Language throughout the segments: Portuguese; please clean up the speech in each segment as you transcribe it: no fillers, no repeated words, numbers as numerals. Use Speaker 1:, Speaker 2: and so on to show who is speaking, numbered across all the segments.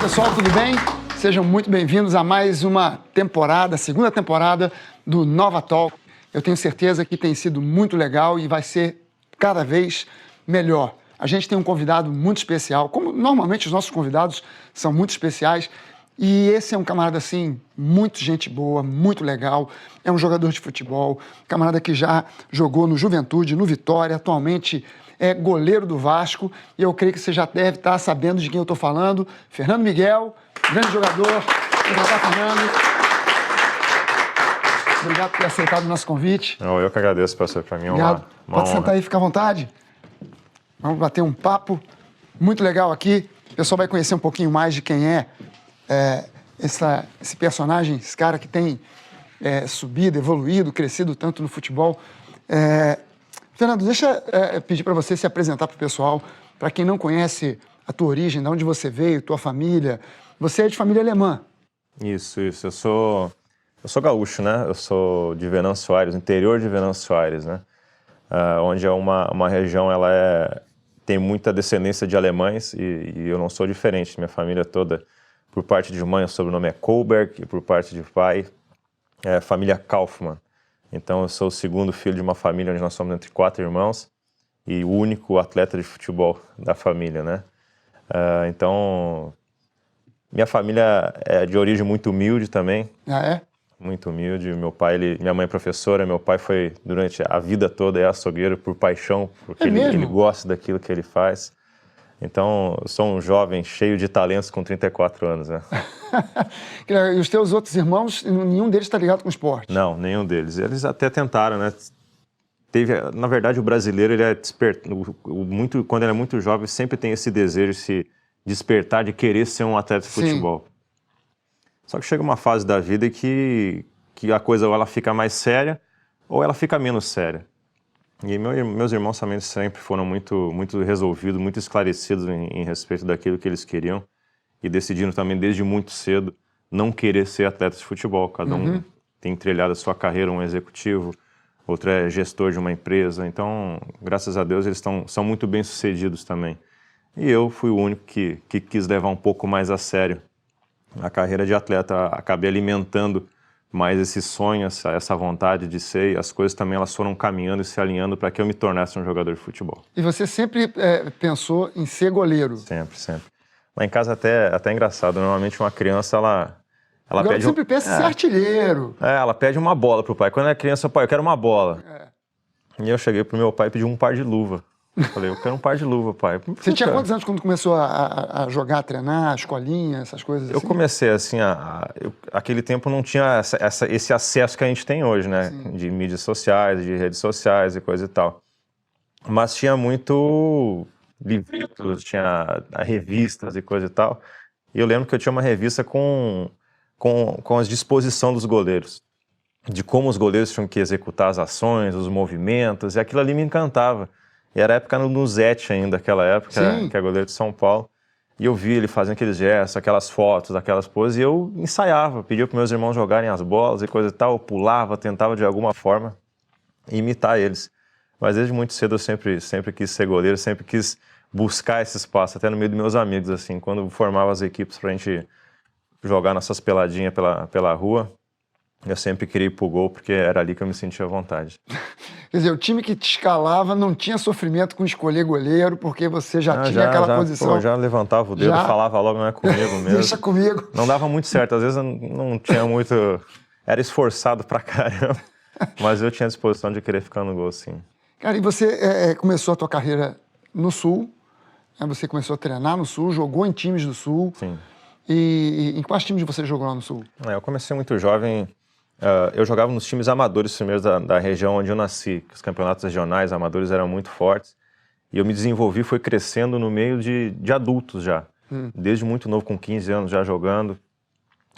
Speaker 1: pessoal, tudo bem? Sejam muito bem-vindos a mais uma temporada, segunda temporada do Nova Talk. Eu tenho certeza que tem sido muito legal e vai ser cada vez melhor. A gente tem um convidado muito especial, como normalmente os nossos convidados são muito especiais, e esse é um camarada, assim, muito gente boa, muito legal, é um jogador de futebol, camarada que já jogou no Juventude, no Vitória, atualmente é goleiro do Vasco, e eu creio que você já deve estar sabendo de quem eu estou falando. Fernando Miguel, grande jogador. Obrigado, Fernando. Obrigado por ter aceitado o nosso convite.
Speaker 2: Eu que agradeço, professor. Para mim é
Speaker 1: uma
Speaker 2: Pode
Speaker 1: honra. Sentar aí, fica à vontade. Vamos bater um papo muito legal aqui. O pessoal vai conhecer um pouquinho mais de quem é esse personagem, esse cara que tem subido, evoluído, crescido tanto no futebol. Fernando, deixa eu pedir para você se apresentar para o pessoal, para quem não conhece a tua origem, de onde você veio, tua família. Você é de família alemã.
Speaker 2: Isso. Eu sou gaúcho, né? Eu sou de Venâncio Aires, interior de Venâncio Aires, né? Onde é uma região, tem muita descendência de alemães e eu não sou diferente. Minha família toda, por parte de mãe, o sobrenome é Kohlberg, e por parte de pai, é família Kaufmann. Então, eu sou o segundo filho de uma família onde nós somos entre 4 irmãos e o único atleta de futebol da família, né? Então, minha família é de origem muito humilde também.
Speaker 1: Ah, é?
Speaker 2: Muito humilde. Minha mãe é professora, meu pai foi, durante a vida toda, açougueiro por paixão, porque ele gosta daquilo que ele faz. Então, eu sou um jovem cheio de talentos com 34 anos, né?
Speaker 1: E os teus outros irmãos, nenhum deles está ligado com esporte?
Speaker 2: Não, nenhum deles. Eles até tentaram, né? Na verdade, o brasileiro, ele quando ele é muito jovem, sempre tem esse desejo de se despertar, de querer ser um atleta de futebol. Sim. Só que chega uma fase da vida que a coisa ou ela fica mais séria ou ela fica menos séria. E meus irmãos também sempre foram muito, muito resolvidos, muito esclarecidos em respeito daquilo que eles queriam e decidiram também desde muito cedo não querer ser atleta de futebol. Cada um tem trilhado a sua carreira, um executivo, outro é gestor de uma empresa. Então, graças a Deus, eles são muito bem-sucedidos também. E eu fui o único que quis levar um pouco mais a sério a carreira de atleta. Acabei alimentando mais esse sonho, essa vontade de ser, e as coisas também elas foram caminhando e se alinhando para que eu me tornasse um jogador de futebol.
Speaker 1: E você sempre pensou em ser goleiro?
Speaker 2: Sempre. Lá em casa até é engraçado, normalmente uma criança, ela
Speaker 1: pede... sempre pensa em ser artilheiro.
Speaker 2: Ela pede uma bola pro pai. Quando é criança, pai, eu quero uma bola. E eu cheguei pro meu pai e pedi um par de luva. Falei, eu quero um par de luva, pai.
Speaker 1: Você tinha quantos anos quando começou a jogar, a treinar, a escolinha, essas coisas assim?
Speaker 2: Eu comecei assim, aquele tempo não tinha esse acesso que a gente tem hoje, né? Sim. De mídias sociais, de redes sociais e coisa e tal. Mas tinha muito livros, tinha revistas e coisa e tal. E eu lembro que eu tinha uma revista com a disposição dos goleiros. De como os goleiros tinham que executar as ações, os movimentos, e aquilo ali me encantava. E era a época no Zete ainda, aquela época, que é goleiro de São Paulo. E eu vi ele fazendo aqueles gestos, aquelas fotos, aquelas poses, e eu ensaiava, pedia para meus irmãos jogarem as bolas e coisa e tal, eu pulava, tentava de alguma forma imitar eles. Mas desde muito cedo eu sempre quis ser goleiro, sempre quis buscar esse espaço, até no meio dos meus amigos, assim, quando formava as equipes pra gente jogar nossas peladinhas pela rua, eu sempre queria ir pro gol, porque era ali que eu me sentia à vontade.
Speaker 1: Quer dizer, o time que te escalava não tinha sofrimento com escolher goleiro, porque você já tinha aquela posição.
Speaker 2: Pô, já levantava o dedo, falava logo, não é comigo mesmo.
Speaker 1: Deixa comigo.
Speaker 2: Não dava muito certo, às vezes eu não tinha muito... Era esforçado pra caramba, mas eu tinha a disposição de querer ficar no gol, sim.
Speaker 1: Cara, e você começou a tua carreira no Sul, você começou a treinar no Sul, jogou em times do Sul.
Speaker 2: Sim.
Speaker 1: E em quais times você jogou lá no Sul?
Speaker 2: Eu comecei muito jovem. Eu jogava nos times amadores primeiros da região onde eu nasci, que os campeonatos regionais amadores eram muito fortes, e eu me desenvolvi, fui crescendo no meio de adultos já, desde muito novo, com 15 anos já jogando.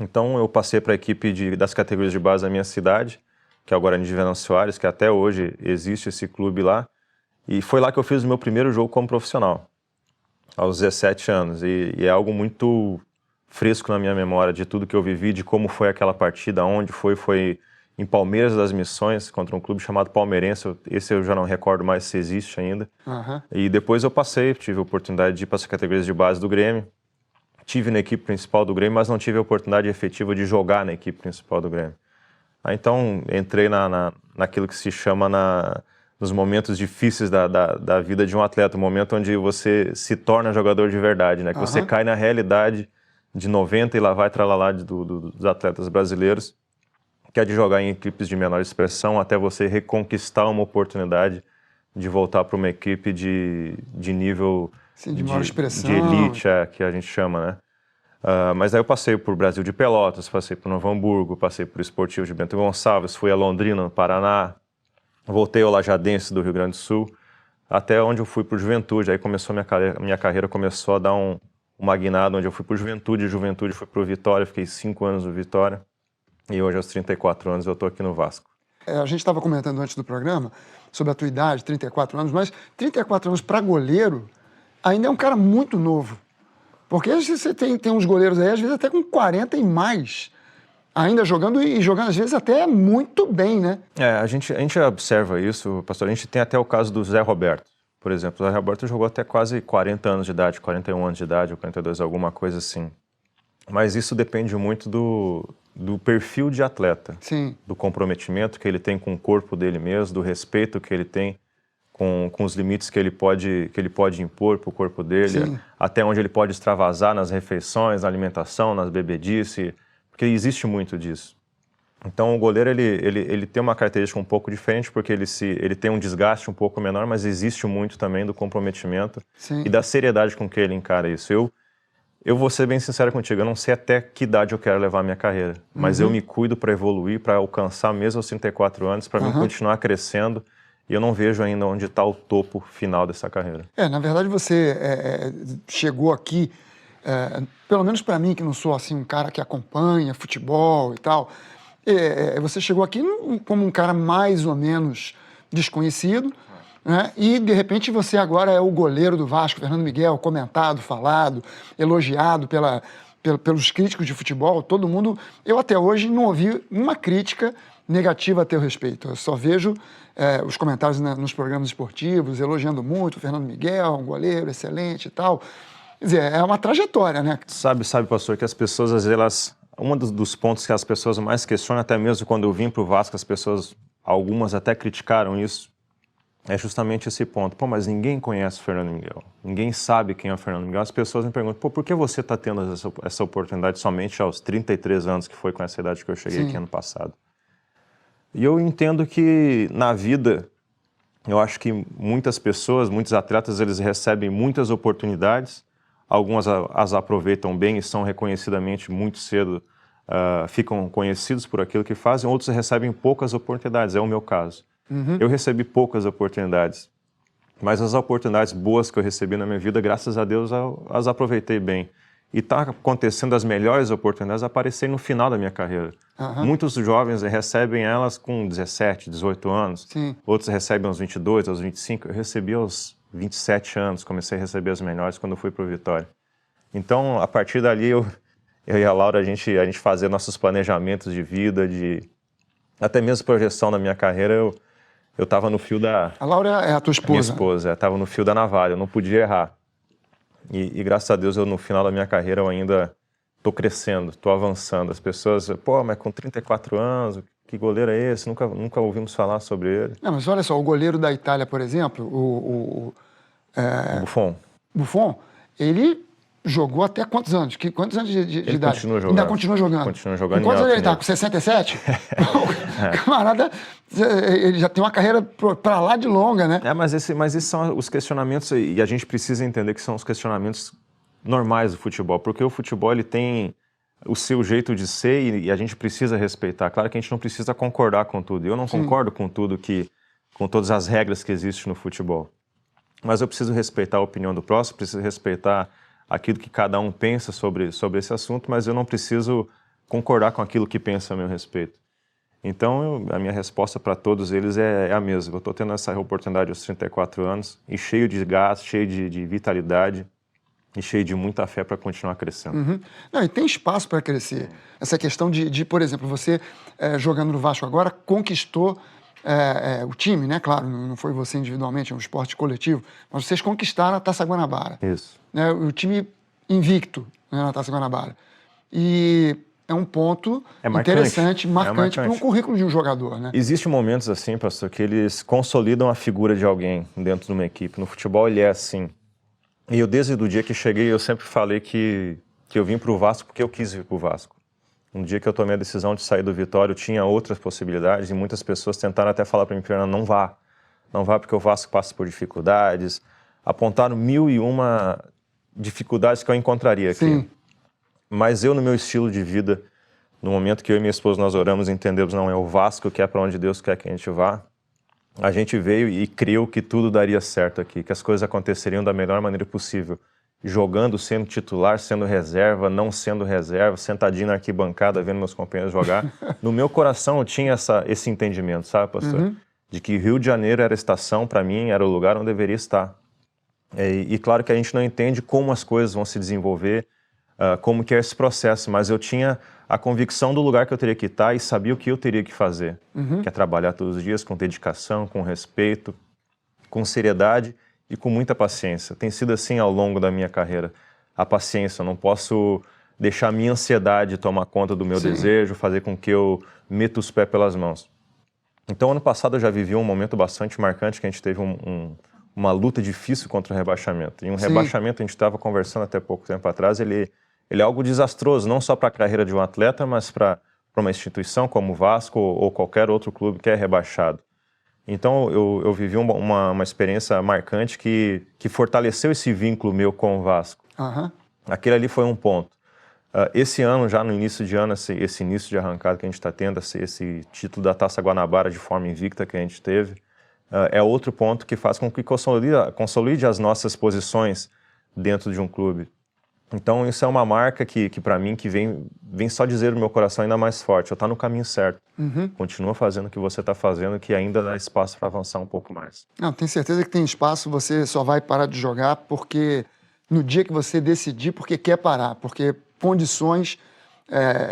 Speaker 2: Então eu passei para a equipe das categorias de base da minha cidade, que é o Guarani de Venâncio Aires, que até hoje existe esse clube lá, e foi lá que eu fiz o meu primeiro jogo como profissional, aos 17 anos, e é algo muito fresco na minha memória de tudo que eu vivi, de como foi aquela partida, onde foi em Palmeiras das Missões, contra um clube chamado Palmeirense, esse eu já não recordo mais se existe ainda. E depois eu tive a oportunidade de ir para as categorias de base do Grêmio, tive na equipe principal do Grêmio, mas não tive a oportunidade efetiva de jogar na equipe principal do Grêmio. Aí, então, entrei naquilo que se chama nos momentos difíceis da vida de um atleta, o momento onde você se torna jogador de verdade, né? Que você cai na realidade de 90 e lá vai tralalá dos atletas brasileiros, que é de jogar em equipes de menor expressão até você reconquistar uma oportunidade de voltar para uma equipe de nível...
Speaker 1: Sim, de maior expressão.
Speaker 2: De elite, que a gente chama, né? Mas aí eu passei por Brasil de Pelotas, passei por Novo Hamburgo, passei por Esportivo de Bento Gonçalves, fui a Londrina, no Paraná, voltei ao Lajadense do Rio Grande do Sul, até onde eu fui para o Juventude. Aí começou minha carreira começou a dar uma guinada, onde eu fui para o Juventude fui para o Vitória, fiquei 5 anos no Vitória, e hoje aos 34 anos eu estou aqui no Vasco.
Speaker 1: A gente estava comentando antes do programa sobre a tua idade, 34 anos, mas 34 anos para goleiro ainda é um cara muito novo. Porque você tem uns goleiros aí, às vezes até com 40 e mais, ainda jogando e jogando, às vezes, até muito bem, né?
Speaker 2: A gente observa isso, pastor. A gente tem até o caso do Zé Roberto, por exemplo. O Zé Roberto jogou até quase 40 anos de idade, 41 anos de idade, ou 42, alguma coisa assim. Mas isso depende muito do perfil de atleta.
Speaker 1: Sim.
Speaker 2: Do comprometimento que ele tem com o corpo dele mesmo, do respeito que ele tem com os limites que ele pode impor para o corpo dele,
Speaker 1: Sim.
Speaker 2: até onde ele pode extravasar nas refeições, na alimentação, nas bebedices, porque existe muito disso. Então o goleiro ele tem uma característica um pouco diferente, porque ele tem um desgaste um pouco menor, mas existe muito também do comprometimento.
Speaker 1: Sim.
Speaker 2: E da seriedade com que ele encara isso. Eu vou ser bem sincero contigo, eu não sei até que idade eu quero levar a minha carreira, mas eu me cuido para evoluir, para alcançar mesmo aos 34 anos, para mim continuar crescendo. E eu não vejo ainda onde está o topo final dessa carreira.
Speaker 1: Na verdade você chegou aqui, pelo menos para mim, que não sou assim um cara que acompanha futebol e tal, você chegou aqui como um cara mais ou menos desconhecido, né? E de repente você agora é o goleiro do Vasco, Fernando Miguel, comentado, falado, elogiado pelos críticos de futebol, todo mundo. Eu até hoje não ouvi uma crítica negativa a teu respeito. Eu só vejo os comentários nos programas esportivos elogiando muito o Fernando Miguel, um goleiro excelente e tal. Quer dizer, é uma trajetória, né?
Speaker 2: Sabe, pastor, que as pessoas, às vezes, um dos pontos que as pessoas mais questionam, até mesmo quando eu vim para o Vasco, algumas até criticaram isso, é justamente esse ponto. Pô, mas ninguém conhece o Fernando Miguel, ninguém sabe quem é o Fernando Miguel. As pessoas me perguntam, pô, por que você está tendo essa oportunidade somente aos 33 anos, que foi com essa idade que eu cheguei aqui ano passado? E eu entendo que na vida, eu acho que muitas pessoas, muitos atletas, eles recebem muitas oportunidades, algumas as aproveitam bem e são reconhecidamente muito cedo, ficam conhecidos por aquilo que fazem, outros recebem poucas oportunidades, é o meu caso. Eu recebi poucas oportunidades, mas as oportunidades boas que eu recebi na minha vida, graças a Deus, eu as aproveitei bem. E está acontecendo as melhores oportunidades aparecerem no final da minha carreira. Muitos jovens recebem elas com 17, 18 anos.
Speaker 1: Sim.
Speaker 2: Outros recebem aos 22, aos 25. Eu recebi aos 27 anos, comecei a receber as melhores quando fui para o Vitória. Então, a partir dali, eu e a Laura, a gente fazia nossos planejamentos de vida, até mesmo projeção na minha carreira, eu estava no fio da...
Speaker 1: A Laura é a tua esposa?
Speaker 2: Minha esposa, estava no fio da navalha, eu não podia errar. E graças a Deus, no final da minha carreira, eu ainda estou crescendo, estou avançando. As pessoas, pô, mas com 34 anos, que goleiro é esse? Nunca ouvimos falar sobre ele.
Speaker 1: Não, mas olha só, o goleiro da Itália, por exemplo, o Buffon, ele jogou até quantos anos? Quantos anos de idade?
Speaker 2: Continua jogando.
Speaker 1: Ainda continua jogando.
Speaker 2: Continua jogando.
Speaker 1: Quantos anos ele está? Com 67? O camarada, ele já tem uma carreira para lá de longa, né?
Speaker 2: Mas esses são os questionamentos, e a gente precisa entender que são os questionamentos normais do futebol, porque o futebol ele tem o seu jeito de ser e a gente precisa respeitar. Claro que a gente não precisa concordar com tudo. Eu não concordo com tudo com todas as regras que existem no futebol. Mas eu preciso respeitar a opinião do próximo, preciso respeitar aquilo que cada um pensa sobre esse assunto, mas eu não preciso concordar com aquilo que pensa a meu respeito. Então, a minha resposta para todos eles é a mesma. Eu estou tendo essa oportunidade aos 34 anos, e cheio de gás, cheio de vitalidade e cheio de muita fé para continuar crescendo.
Speaker 1: Não, e tem espaço para crescer. Essa questão de, por exemplo, você jogando no Vasco agora, conquistou o time, né? Claro, não foi você individualmente, é um esporte coletivo, mas vocês conquistaram a Taça Guanabara.
Speaker 2: Isso.
Speaker 1: Né? O time invicto, né, na Taça Guanabara. E é um ponto
Speaker 2: marcante.
Speaker 1: interessante, marcante para um currículo de um jogador, né?
Speaker 2: Existem momentos assim, pastor, que eles consolidam a figura de alguém dentro de uma equipe. No futebol ele é assim. E eu, desde o dia que cheguei, eu sempre falei que eu vim para o Vasco porque eu quis vir para o Vasco. Um dia que eu tomei a decisão de sair do Vitória, eu tinha outras possibilidades e muitas pessoas tentaram até falar para mim, Fernando, não vá. Não vá porque o Vasco passa por dificuldades. Apontaram 1001 dificuldades que eu encontraria aqui.
Speaker 1: Sim.
Speaker 2: Mas eu, no meu estilo de vida, no momento que eu e minha esposa nós oramos e entendemos, não, é o Vasco que é para onde Deus quer que a gente vá, a gente veio e creu que tudo daria certo aqui, que as coisas aconteceriam da melhor maneira possível. Jogando, sendo titular, sendo reserva, não sendo reserva, sentadinho na arquibancada, vendo meus companheiros jogar. No meu coração eu tinha esse entendimento, sabe, pastor? De que Rio de Janeiro era a estação, para mim, era o lugar onde eu deveria estar. E claro que a gente não entende como as coisas vão se desenvolver, como que é esse processo, mas eu tinha a convicção do lugar que eu teria que estar e sabia o que eu teria que fazer, que é trabalhar todos os dias com dedicação, com respeito, com seriedade e com muita paciência. Tem sido assim ao longo da minha carreira. A paciência, eu não posso deixar a minha ansiedade tomar conta do meu desejo, fazer com que eu meta os pés pelas mãos. Então, ano passado eu já vivi um momento bastante marcante, que a gente teve uma luta difícil contra o rebaixamento. E um rebaixamento, a gente estava conversando até pouco tempo atrás, ele é algo desastroso, não só para a carreira de um atleta, mas para uma instituição como o Vasco ou qualquer outro clube que é rebaixado. Então, eu vivi uma experiência marcante que fortaleceu esse vínculo meu com o Vasco. Aquele ali foi um ponto. Esse ano, já no início de ano, esse início de arrancada que a gente está tendo, esse título da Taça Guanabara de forma invicta que a gente teve, é outro ponto que faz com que consolide as nossas posições dentro de um clube. Então, isso é uma marca que para mim, que vem só dizer no meu coração ainda mais forte, eu estou no caminho certo. Continua fazendo o que você está fazendo, que ainda dá espaço para avançar um pouco mais.
Speaker 1: Não, tenho certeza que tem espaço, você só vai parar de jogar porque no dia que você decidir, porque quer parar, porque condições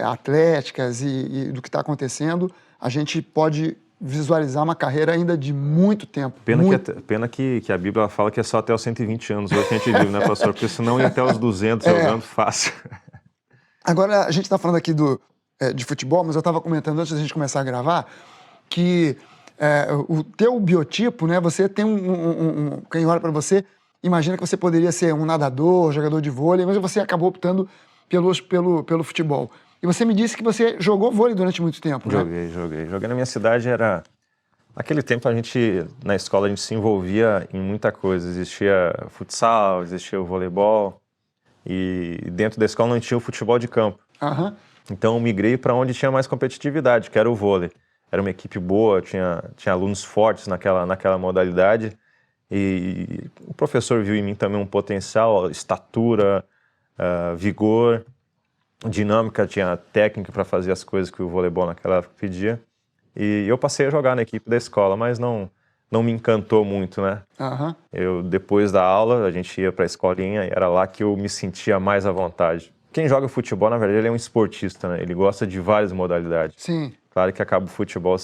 Speaker 1: atléticas e do que está acontecendo, a gente pode visualizar uma carreira ainda de muito tempo.
Speaker 2: Pena que a Bíblia fala que é só até os 120 anos hoje que a gente vive, né, pastor? Porque senão ia até os 200 jogando fácil.
Speaker 1: Agora, a gente está falando aqui de futebol, mas eu estava comentando antes da gente começar a gravar que o teu biotipo, né, você tem quem olha para você, imagina que você poderia ser um nadador, jogador de vôlei, mas você acabou optando pelo futebol. E você me disse que você jogou vôlei durante muito tempo, né?
Speaker 2: Joguei. Joguei na minha cidade, naquele tempo na escola a gente se envolvia em muita coisa. Existia futsal, existia o voleibol e dentro da escola não tinha o futebol de campo. Então eu migrei para onde tinha mais competitividade, que era o vôlei. Era uma equipe boa, tinha alunos fortes naquela modalidade e o professor viu em mim também um potencial, estatura, vigor, dinâmica, tinha técnica para fazer as coisas que o voleibol naquela época pedia. E eu passei a jogar na equipe da escola, mas não me encantou muito, né? Depois da aula, a gente ia para a escolinha e era lá que eu me sentia mais à vontade. Quem joga futebol, na verdade, ele é um esportista, né? Ele gosta de várias modalidades.
Speaker 1: Sim.
Speaker 2: Claro que acaba o futebol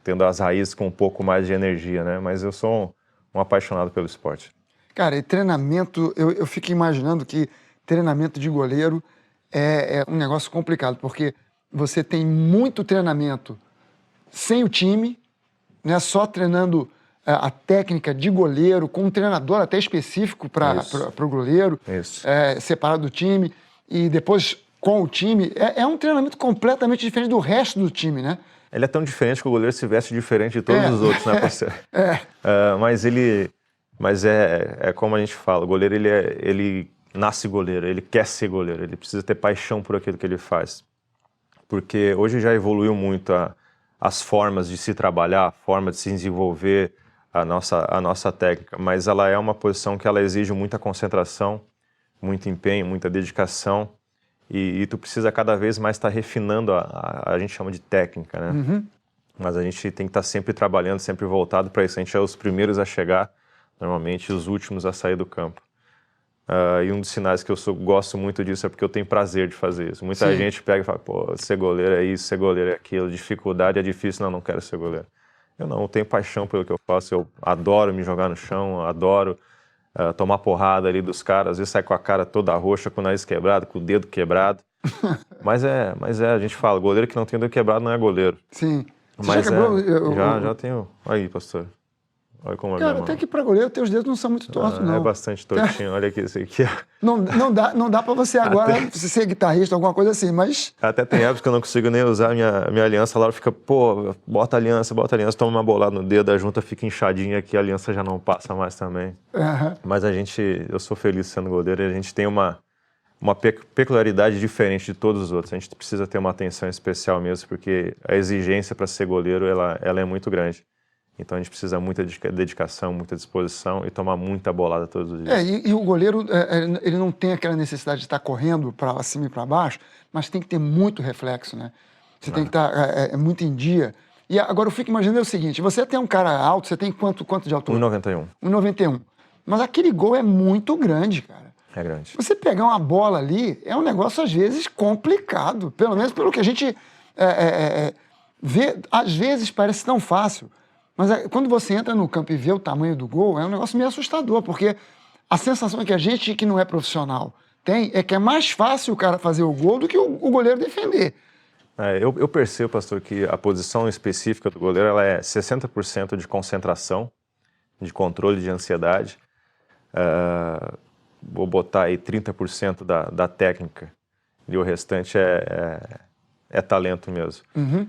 Speaker 2: tendo as raízes com um pouco mais de energia, né? Mas eu sou um apaixonado pelo esporte.
Speaker 1: Cara, e treinamento, eu fico imaginando que treinamento de goleiro é um negócio complicado, porque você tem muito treinamento sem o time, né, só treinando a técnica de goleiro, com um treinador até específico para o goleiro, separado do time, e depois com o time. É um treinamento completamente diferente do resto do time, né?
Speaker 2: Ele é tão diferente que o goleiro se veste diferente de todos os outros, né, parceiro? Mas é como a gente fala, o goleiro ele nasce goleiro, ele quer ser goleiro, ele precisa ter paixão por aquilo que ele faz. Porque hoje já evoluiu muito as formas de se trabalhar, a forma de se desenvolver a nossa técnica, mas ela é uma posição que ela exige muita concentração, muito empenho, muita dedicação, e tu precisa cada vez mais estar refinando a gente chama de técnica, né? Mas a gente tem que estar sempre trabalhando, sempre voltado para isso. A gente é os primeiros a chegar, normalmente os últimos a sair do campo. E um dos sinais que eu gosto muito disso é porque eu tenho prazer de fazer isso. Muita gente pega e fala, pô, ser goleiro é isso, ser goleiro é aquilo, dificuldade é difícil, não quero ser goleiro. Eu tenho paixão pelo que eu faço, eu adoro me jogar no chão, adoro tomar porrada ali dos caras, às vezes sai com a cara toda roxa, com o nariz quebrado, com o dedo quebrado. Mas a gente fala, goleiro que não tem o dedo quebrado não é goleiro.
Speaker 1: Sim. Você
Speaker 2: Mas
Speaker 1: já quebrou?
Speaker 2: já tenho. Aí, pastor. Olha como é.
Speaker 1: Cara, até que para goleiro, teus dedos não são muito tortos, não.
Speaker 2: É bastante tortinho. Olha aqui, esse aqui.
Speaker 1: Não dá para você agora ser guitarrista, alguma coisa assim, mas...
Speaker 2: Até tem épocas que eu não consigo nem usar minha aliança. A Laura fica, pô, bota a aliança, toma uma bolada no dedo, a junta fica inchadinha aqui, a aliança já não passa mais também.
Speaker 1: Uhum.
Speaker 2: Mas eu sou feliz sendo goleiro e a gente tem uma peculiaridade diferente de todos os outros. A gente precisa ter uma atenção especial mesmo, porque a exigência para ser goleiro, ela é muito grande. Então a gente precisa muita dedicação, muita disposição e tomar muita bolada todos os dias.
Speaker 1: E o goleiro, ele não tem aquela necessidade de estar correndo para cima e para baixo, mas tem que ter muito reflexo, né? Você tem que estar muito em dia. E agora eu fico imaginando o seguinte, você tem um cara alto, você tem quanto de altura?
Speaker 2: 1,91.
Speaker 1: 1,91. Mas aquele gol é muito grande, cara.
Speaker 2: É grande.
Speaker 1: Você pegar uma bola ali é um negócio, às vezes, complicado. Pelo menos pelo que a gente vê. Às vezes parece tão fácil. Mas quando você entra no campo e vê o tamanho do gol, é um negócio meio assustador, porque a sensação que a gente que não é profissional tem é que é mais fácil o cara fazer o gol do que o goleiro defender.
Speaker 2: Eu percebo, pastor, que a posição específica do goleiro ela é 60% de concentração, de controle de ansiedade. Vou botar aí 30% da técnica e o restante é talento mesmo.
Speaker 1: Uhum.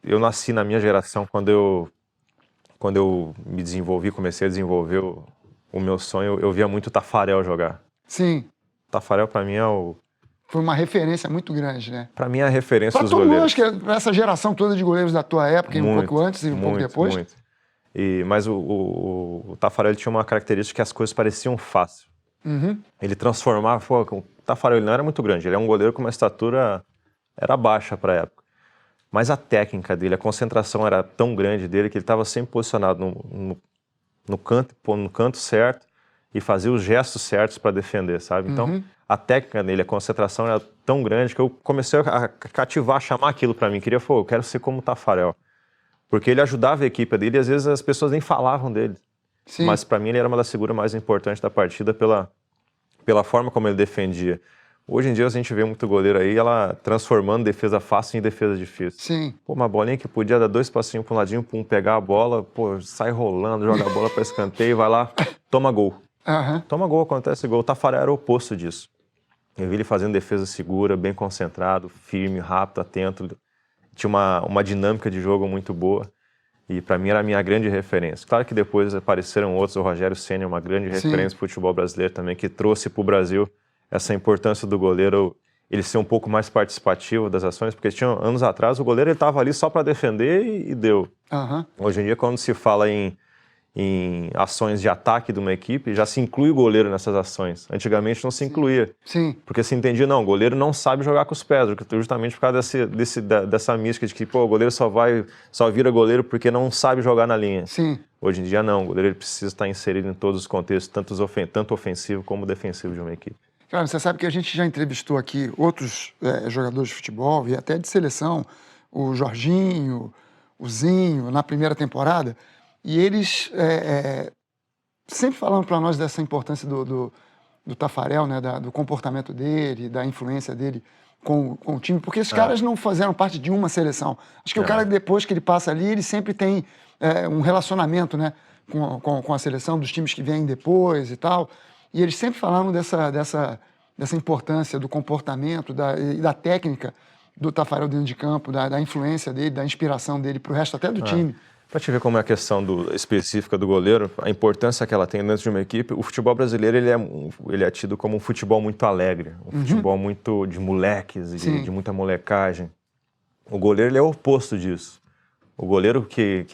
Speaker 2: Eu nasci na minha geração quando eu me desenvolvi, comecei a desenvolver o meu sonho, eu via muito o Taffarel jogar.
Speaker 1: Sim.
Speaker 2: O Taffarel para mim
Speaker 1: foi uma referência muito grande, né?
Speaker 2: Para mim é a referência dos
Speaker 1: goleiros.
Speaker 2: goleiros.
Speaker 1: Acho que para essa geração toda de goleiros da tua época, um pouco antes e um pouco depois.
Speaker 2: Muito. Mas o Taffarel tinha uma característica que as coisas pareciam fácil.
Speaker 1: Uhum.
Speaker 2: Ele transformava, o Taffarel ele não era muito grande, ele é um goleiro com uma estatura, era baixa para a época. Mas a técnica dele, a concentração era tão grande dele que ele estava sempre posicionado no canto certo e fazia os gestos certos para defender, sabe? Então, a técnica dele, a concentração era tão grande que eu comecei a cativar, a chamar aquilo para mim. Eu quero ser como o Taffarel. Porque ele ajudava a equipe dele e às vezes as pessoas nem falavam dele.
Speaker 1: Sim.
Speaker 2: Mas para mim ele era uma das figuras mais importantes da partida pela forma como ele defendia. Hoje em dia a gente vê muito goleiro aí, ela transformando defesa fácil em defesa difícil.
Speaker 1: Sim.
Speaker 2: Pô, uma bolinha que podia dar 2 passinhos para um ladinho, pegar a bola, pô, sai rolando, joga a bola para escanteio, vai lá, toma gol.
Speaker 1: Uhum.
Speaker 2: Toma gol, acontece gol. O Taffarel era o oposto disso. Eu vi ele fazendo defesa segura, bem concentrado, firme, rápido, atento. Tinha uma dinâmica de jogo muito boa. E para mim era a minha grande referência. Claro que depois apareceram outros, o Rogério Ceni, uma grande referência para o futebol brasileiro também, que trouxe para o Brasil essa importância do goleiro, ele ser um pouco mais participativo das ações, porque tinha anos atrás o goleiro estava ali só para defender e deu.
Speaker 1: Uhum.
Speaker 2: Hoje em dia, quando se fala em ações de ataque de uma equipe, já se inclui o goleiro nessas ações. Antigamente não se incluía.
Speaker 1: Sim.
Speaker 2: Porque se entendia, não, o goleiro não sabe jogar com os pés, justamente por causa dessa mística de que o goleiro só vira goleiro porque não sabe jogar na linha.
Speaker 1: Sim.
Speaker 2: Hoje em dia não, o goleiro precisa estar inserido em todos os contextos, tanto ofensivo como defensivo de uma equipe.
Speaker 1: Cara, você sabe que a gente já entrevistou aqui outros jogadores de futebol e até de seleção, o Jorginho, o Zinho, na primeira temporada, e eles sempre falando para nós dessa importância do Taffarel, né, do comportamento dele, da influência dele com o time, porque esses caras não fizeram parte de uma seleção. Acho que o cara, depois que ele passa ali, ele sempre tem um relacionamento, né, com a seleção, dos times que vêm depois e tal. E eles sempre falaram dessa importância do comportamento e da técnica do Taffarel dentro de campo, da influência dele, da inspiração dele para o resto até do time.
Speaker 2: Para te ver como é a questão específica do goleiro, a importância que ela tem dentro de uma equipe, o futebol brasileiro ele é tido como um futebol muito alegre, futebol muito de moleques, de muita molecagem. O goleiro ele é o oposto disso. O goleiro que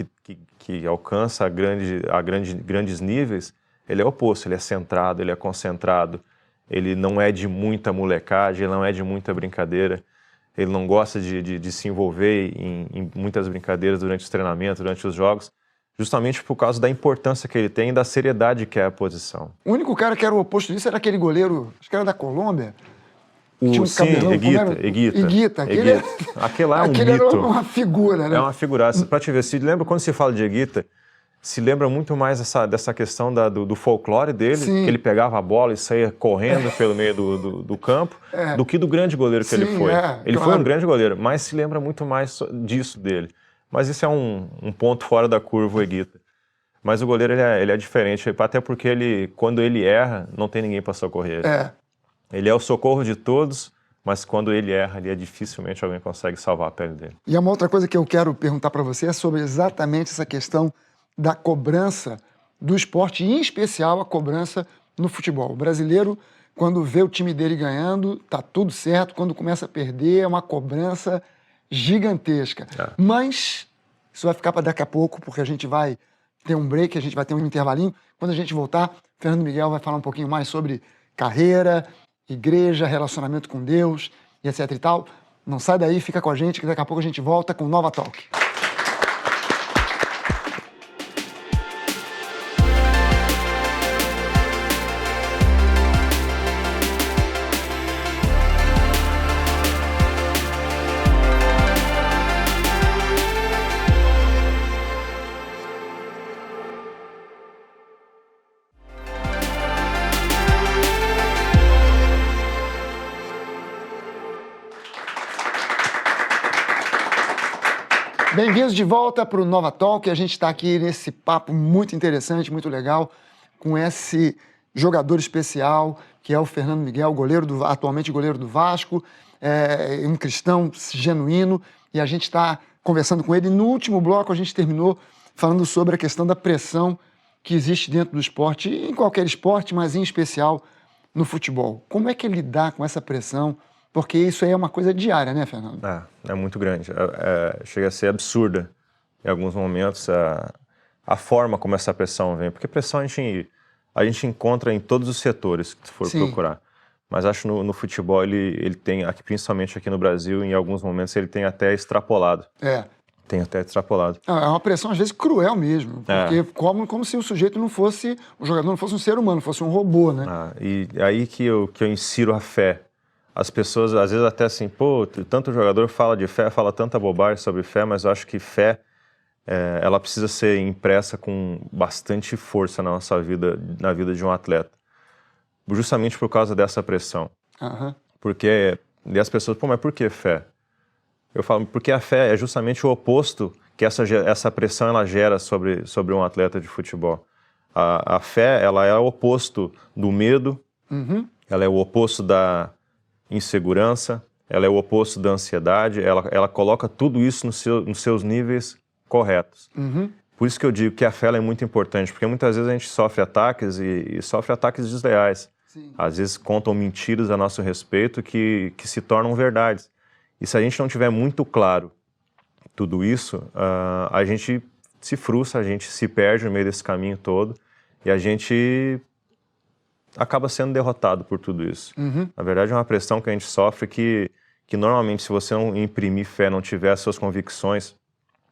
Speaker 2: alcança grandes níveis, ele é o oposto, ele é centrado, ele é concentrado, ele não é de muita molecagem, ele não é de muita brincadeira, ele não gosta de se envolver em muitas brincadeiras durante os treinamentos, durante os jogos, justamente por causa da importância que ele tem e da seriedade que é a posição.
Speaker 1: O único cara que era o oposto disso era aquele goleiro, acho que era da Colômbia.
Speaker 2: Higuita. Aquele lá é um
Speaker 1: aquele
Speaker 2: mito.
Speaker 1: Era uma figura, né?
Speaker 2: É uma figuraça. Para te ver, lembra quando se fala de Higuita, se lembra muito mais dessa questão do folclore dele,
Speaker 1: Sim.
Speaker 2: que ele pegava a bola e saía correndo pelo meio do campo, do que do grande goleiro que ele foi. Ele foi um grande goleiro, mas se lembra muito mais disso dele. Mas isso é um ponto fora da curva, o Higuita. Mas o goleiro ele é diferente, até porque quando ele erra, não tem ninguém para socorrer. Ele é o socorro de todos, mas quando ele erra, dificilmente alguém consegue salvar a pele dele.
Speaker 1: E uma outra coisa que eu quero perguntar para você é sobre exatamente essa questão da cobrança do esporte, e em especial a cobrança no futebol. O brasileiro, quando vê o time dele ganhando, tá tudo certo. Quando começa a perder, é uma cobrança gigantesca. Mas isso vai ficar para daqui a pouco, porque a gente vai ter um break, a gente vai ter um intervalinho. Quando a gente voltar, Fernando Miguel vai falar um pouquinho mais sobre carreira, igreja, relacionamento com Deus, e etc e tal. Não sai daí, fica com a gente, que daqui a pouco a gente volta com Nova Talk. Bem-vindos de volta para o Nova Talk. A gente está aqui nesse papo muito interessante, muito legal, com esse jogador especial, que é o Fernando Miguel, atualmente goleiro do Vasco, um cristão genuíno, e a gente está conversando com ele. No último bloco, a gente terminou falando sobre a questão da pressão que existe dentro do esporte, em qualquer esporte, mas em especial no futebol. Como é que ele lidar com essa pressão? Porque isso aí é uma coisa diária, né, Fernando?
Speaker 2: É muito grande. Chega a ser absurda em alguns momentos a forma como essa pressão vem. Porque pressão a gente encontra em todos os setores que tu for procurar. Mas acho no futebol ele tem, principalmente aqui no Brasil, em alguns momentos ele tem até extrapolado. Tem até extrapolado.
Speaker 1: É uma pressão, às vezes, cruel mesmo. Porque como se o jogador não fosse um ser humano, fosse um robô, né?
Speaker 2: E aí que eu insiro a fé. As pessoas, às vezes, até assim, tanto jogador fala de fé, fala tanta bobagem sobre fé, mas eu acho que fé, ela precisa ser impressa com bastante força na nossa vida, na vida de um atleta. Justamente por causa dessa pressão. Porque, e as pessoas, mas por que fé? Eu falo, porque a fé é justamente o oposto que essa pressão ela gera sobre um atleta de futebol. A fé, ela é o oposto do medo, ela é o oposto da insegurança, ela é o oposto da ansiedade, ela coloca tudo isso nos seus níveis corretos. Por isso que eu digo que a fé é muito importante, porque muitas vezes a gente sofre ataques e sofre ataques desleais. Às vezes contam mentiras a nosso respeito que se tornam verdades. E se a gente não tiver muito claro tudo isso, a gente se frustra, a gente se perde no meio desse caminho todo e a gente acaba sendo derrotado por tudo isso. Na verdade, é uma pressão que a gente sofre que normalmente, se você não imprimir fé, não tiver as suas convicções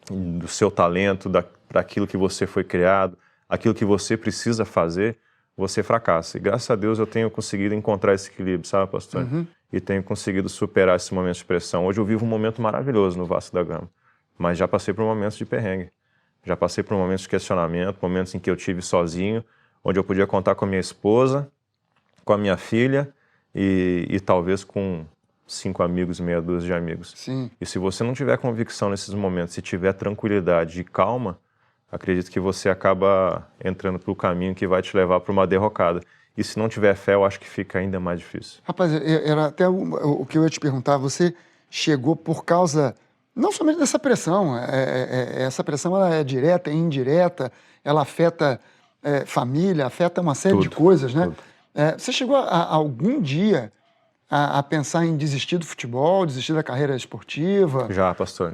Speaker 2: do seu talento, daquilo que você foi criado, aquilo que você precisa fazer, você fracassa. E graças a Deus eu tenho conseguido encontrar esse equilíbrio, sabe, pastor? E tenho conseguido superar esses momentos de pressão. Hoje eu vivo um momento maravilhoso no Vasco da Gama, mas já passei por momentos de perrengue. Já passei por momentos de questionamento, momentos em que eu tive sozinho, onde eu podia contar com a minha esposa, com a minha filha e talvez com 5 amigos, meia dúzia de amigos. E se você não tiver convicção nesses momentos, se tiver tranquilidade e calma, acredito que você acaba entrando para o caminho que vai te levar para uma derrocada. E se não tiver fé, eu acho que fica ainda mais difícil.
Speaker 1: Rapaz, era até o que eu ia te perguntar. Você chegou por causa, não somente dessa pressão, essa pressão ela é direta e indireta, ela afeta família, afeta uma série de coisas, né? Você chegou algum dia a pensar em desistir do futebol, desistir da carreira esportiva?
Speaker 2: Já, pastor.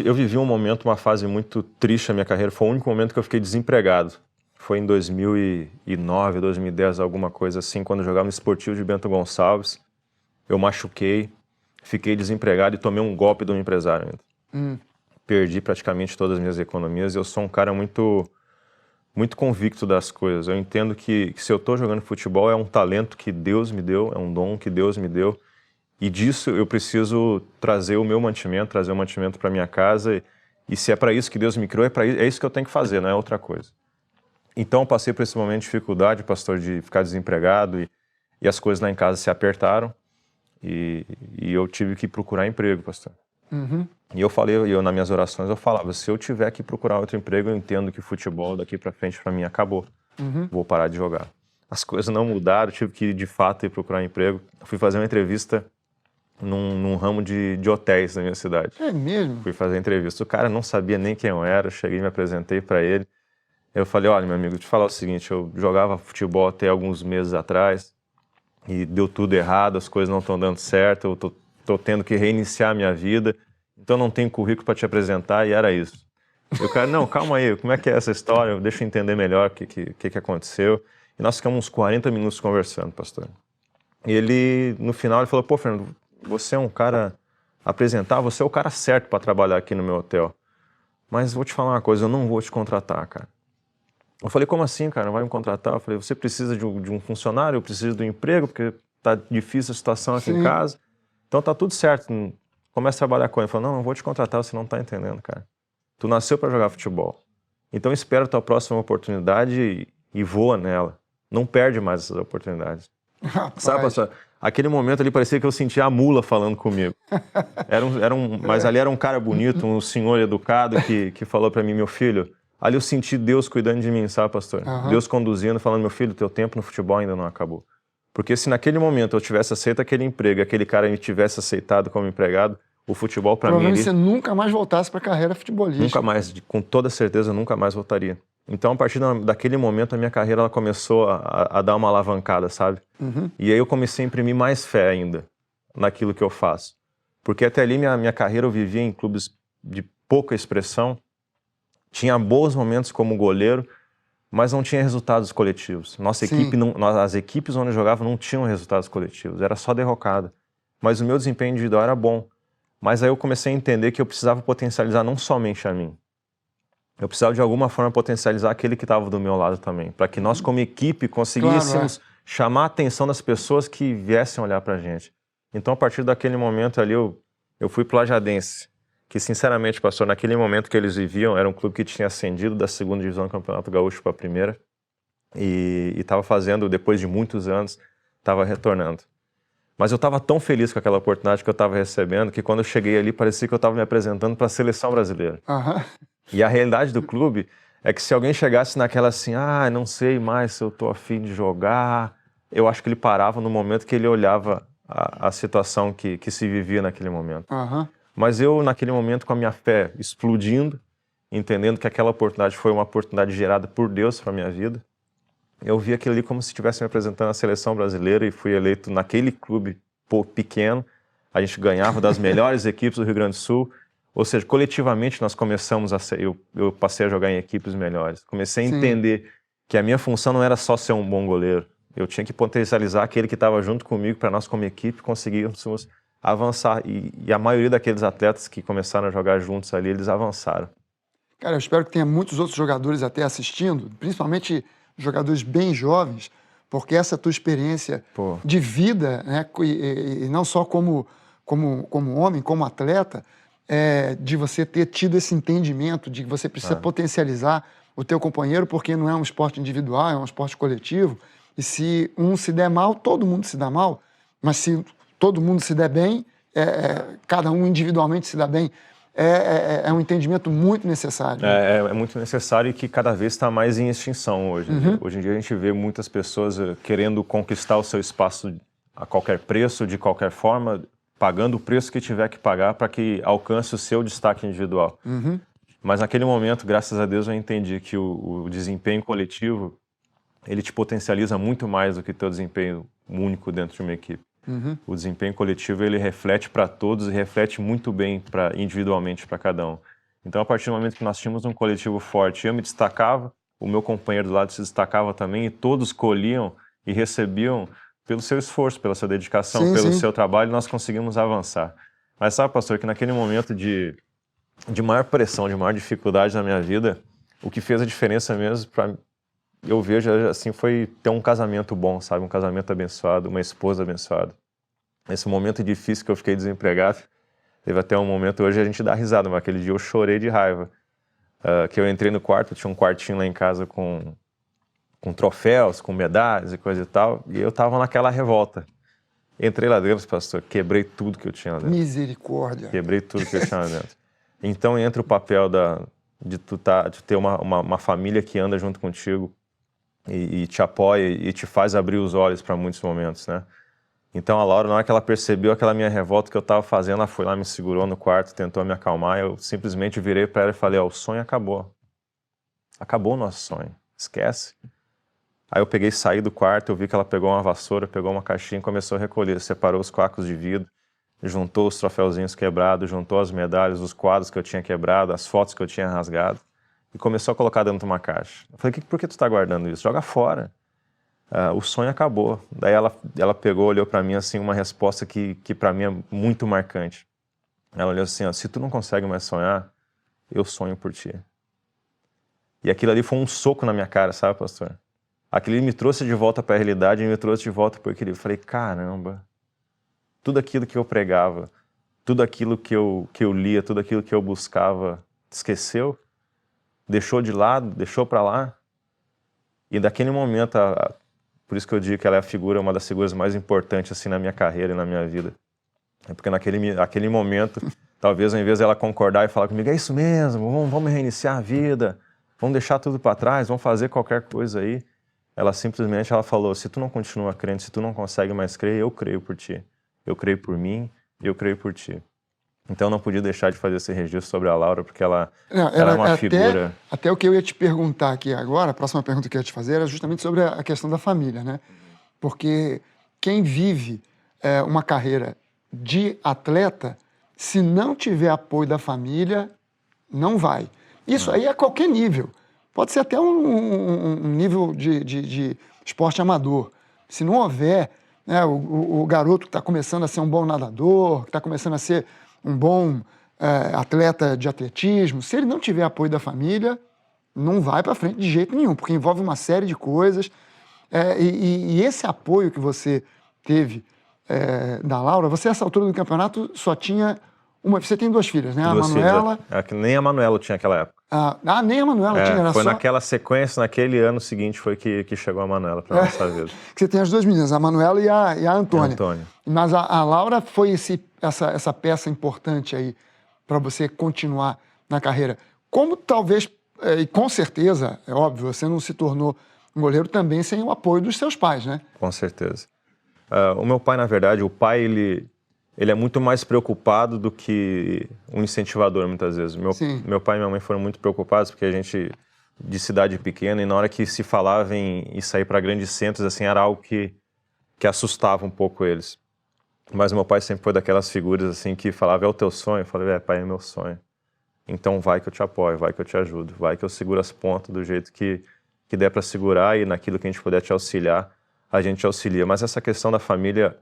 Speaker 2: Eu vivi um momento, uma fase muito triste na minha carreira. Foi o único momento que eu fiquei desempregado. Foi em 2009, 2010, alguma coisa assim, quando eu jogava no Esportivo de Bento Gonçalves. Eu machuquei, fiquei desempregado e tomei um golpe de um empresário ainda. Perdi praticamente todas as minhas economias. Eu sou um cara muito convicto das coisas. Eu entendo que se eu estou jogando futebol é um talento que Deus me deu, é um dom que Deus me deu. E disso eu preciso trazer o meu mantimento, trazer o mantimento para minha casa E se é para isso que Deus me criou, é isso que eu tenho que fazer, não é outra coisa. Então eu passei por esse momento de dificuldade, pastor, de ficar desempregado e as coisas lá em casa se apertaram e eu tive que procurar emprego, pastor. E eu nas minhas orações eu falava, se eu tiver que procurar outro emprego, eu entendo que futebol daqui para frente para mim acabou. Vou parar de jogar. As coisas não mudaram, eu tive que de fato ir procurar emprego. Eu fui fazer uma entrevista num ramo de hotéis na minha cidade.
Speaker 1: É mesmo?
Speaker 2: Fui fazer a entrevista. O cara não sabia nem quem eu era, eu cheguei e me apresentei para ele. Eu falei, olha, meu amigo, te falar o seguinte, eu jogava futebol até alguns meses atrás e deu tudo errado, as coisas não estão dando certo, eu tô tendo que reiniciar a minha vida, então não tenho currículo para te apresentar, e era isso. E o cara, não, calma aí, como é que é essa história? Deixa eu entender melhor o que aconteceu. E nós ficamos uns 40 minutos conversando, pastor. E ele, no final, ele falou, pô, Fernando, você é um cara apresentável, você é o cara certo para trabalhar aqui no meu hotel. Mas vou te falar uma coisa, eu não vou te contratar, cara. Eu falei, como assim, cara, não vai me contratar? Eu falei, você precisa de um funcionário, eu preciso do emprego, porque tá difícil a situação aqui em casa. Então tá tudo certo, começa a trabalhar com ele. Ele falou, não vou te contratar, você não tá entendendo, cara. Tu nasceu para jogar futebol. Então espera a tua próxima oportunidade e voa nela. Não perde mais essas oportunidades. Sabe, pastor? Aquele momento ali parecia que eu sentia a mula falando comigo. Mas ali era um cara bonito, um senhor educado que falou para mim, meu filho, ali eu senti Deus cuidando de mim, sabe, pastor? Deus conduzindo, falando, meu filho, teu tempo no futebol ainda não acabou. Porque se naquele momento eu tivesse aceito aquele emprego, aquele cara me tivesse aceitado como empregado, o futebol para mim...
Speaker 1: Provavelmente você nunca mais voltasse para a carreira futebolística.
Speaker 2: Nunca mais, com toda certeza, nunca mais voltaria. Então, a partir daquele momento, a minha carreira ela começou a dar uma alavancada, sabe? E aí eu comecei a imprimir mais fé ainda naquilo que eu faço. Porque até ali, minha carreira eu vivia em clubes de pouca expressão, tinha bons momentos como goleiro, mas não tinha resultados coletivos. As equipes onde eu jogava não tinham resultados coletivos, era só derrocada. Mas o meu desempenho individual era bom. Mas aí eu comecei a entender que eu precisava potencializar não somente a mim. Eu precisava de alguma forma potencializar aquele que estava do meu lado também, para que nós como equipe conseguíssemos chamar a atenção das pessoas que viessem olhar para a gente. Então a partir daquele momento ali eu fui para o Lajadense, que sinceramente, pastor, naquele momento que eles viviam, era um clube que tinha ascendido da segunda divisão do Campeonato Gaúcho para a primeira e estava fazendo, depois de muitos anos, estava retornando. Mas eu estava tão feliz com aquela oportunidade que eu estava recebendo que quando eu cheguei ali parecia que eu estava me apresentando para a seleção brasileira. E a realidade do clube é que se alguém chegasse naquela assim, não sei mais se eu estou afim de jogar, eu acho que ele parava no momento que ele olhava a situação que se vivia naquele momento. Mas eu, naquele momento, com a minha fé explodindo, entendendo que aquela oportunidade foi uma oportunidade gerada por Deus para a minha vida, eu vi aquilo ali como se estivesse me apresentando à seleção brasileira e fui eleito naquele clube pequeno. A gente ganhava das melhores equipes do Rio Grande do Sul. Ou seja, coletivamente nós começamos eu passei a jogar em equipes melhores. Comecei a entender que a minha função não era só ser um bom goleiro. Eu tinha que potencializar aquele que estava junto comigo para nós como equipe conseguirmos avançar. E a maioria daqueles atletas que começaram a jogar juntos ali, eles avançaram.
Speaker 1: Cara, eu espero que tenha muitos outros jogadores até assistindo, principalmente jogadores bem jovens, porque essa tua experiência de vida, né, e não só como homem, como atleta, de você ter tido esse entendimento de que você precisa potencializar o teu companheiro, porque não é um esporte individual, é um esporte coletivo, e se um se der mal, todo mundo se dá mal, mas se todo mundo se der bem, cada um individualmente se dá bem, é um entendimento muito necessário.
Speaker 2: É muito necessário e que cada vez está mais em extinção hoje. Hoje em dia a gente vê muitas pessoas querendo conquistar o seu espaço a qualquer preço, de qualquer forma, pagando o preço que tiver que pagar para que alcance o seu destaque individual. Mas naquele momento, graças a Deus, eu entendi que o desempenho coletivo, ele te potencializa muito mais do que o teu desempenho único dentro de uma equipe. O desempenho coletivo, ele reflete para todos e reflete muito bem individualmente para cada um. Então, a partir do momento que nós tínhamos um coletivo forte, eu me destacava, o meu companheiro do lado se destacava também, e todos colhiam e recebiam pelo seu esforço, pela sua dedicação, pelo seu trabalho, nós conseguimos avançar. Mas sabe, pastor, que naquele momento de maior pressão, de maior dificuldade na minha vida, o que fez a diferença mesmo, eu vejo assim, foi ter um casamento bom, sabe? Um casamento abençoado, uma esposa abençoada. Nesse momento difícil que eu fiquei desempregado, Teve até um momento, hoje a gente dá risada, mas aquele dia eu chorei de raiva. Que eu entrei no quarto, tinha um quartinho lá em casa com troféus, com medalhas e coisa e tal, e eu tava naquela revolta. Entrei lá dentro, pastor, quebrei tudo que eu tinha lá dentro.
Speaker 1: Misericórdia.
Speaker 2: Quebrei tudo que eu tinha lá dentro. Então entra o papel de ter uma família que anda junto contigo e te apoia e te faz abrir os olhos para muitos momentos, né? Então a Laura, na hora que ela percebeu aquela minha revolta que eu estava fazendo, ela foi lá, me segurou no quarto, tentou me acalmar, eu simplesmente virei para ela e falei, ó, o sonho acabou. Acabou o nosso sonho, esquece. Aí eu peguei, saí do quarto, eu vi que ela pegou uma vassoura, pegou uma caixinha e começou a recolher, separou os cacos de vidro, juntou os troféuzinhos quebrados, juntou as medalhas, os quadros que eu tinha quebrado, as fotos que eu tinha rasgado, e começou a colocar dentro de uma caixa. Eu falei, por que tu tá guardando isso? Joga fora. O sonho acabou. Daí ela pegou, olhou para mim assim, uma resposta que para mim é muito marcante. Ela olhou assim, ó, se tu não consegue mais sonhar, eu sonho por ti. E aquilo ali foi um soco na minha cara, sabe, pastor? Aquilo me trouxe de volta para a realidade, me trouxe de volta para aquilo. Eu falei, caramba, tudo aquilo que eu pregava, tudo aquilo que eu lia, tudo aquilo que eu buscava, esqueceu? Deixou de lado, deixou para lá? E daquele momento, por isso que eu digo que ela é uma das figuras mais importantes assim na minha carreira e na minha vida. É porque naquele momento, talvez ao invés dela concordar e falar comigo, é isso mesmo, vamos reiniciar a vida, vamos deixar tudo para trás, vamos fazer qualquer coisa aí. Ela simplesmente falou, se tu não continua crendo, se tu não consegue mais crer, eu creio por ti. Eu creio por mim e eu creio por ti. Então eu não podia deixar de fazer esse registro sobre a Laura, porque ela é uma figura...
Speaker 1: Até o que eu ia te perguntar aqui agora, a próxima pergunta que eu ia te fazer era justamente sobre a questão da família, né? Porque quem vive uma carreira de atleta, se não tiver apoio da família, não vai. Isso aí é a qualquer nível. Pode ser até um nível de esporte amador. Se não houver, né, o garoto que está começando a ser um bom nadador, que está começando a ser um bom atleta de atletismo, se ele não tiver apoio da família, não vai para frente de jeito nenhum, porque envolve uma série de coisas. E esse apoio que você teve da Laura, você, nessa altura do campeonato, só tinha uma... Você tem duas filhas, né?
Speaker 2: Duas
Speaker 1: a Manuela...
Speaker 2: filhas. Nem a Manuela tinha naquela época.
Speaker 1: Nem a Manuela tinha, era
Speaker 2: foi
Speaker 1: só...
Speaker 2: naquela sequência, naquele ano seguinte, foi que chegou a Manuela para a nossa vida.
Speaker 1: Que você tem as duas meninas, a Manuela e a Antônia. Mas a Laura foi essa peça importante aí para você continuar na carreira. Como talvez, e com certeza, é óbvio, você não se tornou um goleiro também sem o apoio dos seus pais, né?
Speaker 2: Com certeza. O meu pai, na verdade, ele é muito mais preocupado do que um incentivador, muitas vezes. Meu pai e minha mãe foram muito preocupados, porque a gente, de cidade pequena, e na hora que se falava em sair para grandes centros, assim, era algo que assustava um pouco eles. Mas meu pai sempre foi daquelas figuras, assim, que falava, é o teu sonho? Eu falei, pai, é meu sonho. Então vai que eu te apoio, vai que eu te ajudo, vai que eu seguro as pontas do jeito que der para segurar, e naquilo que a gente puder te auxiliar, a gente auxilia. Mas essa questão da família,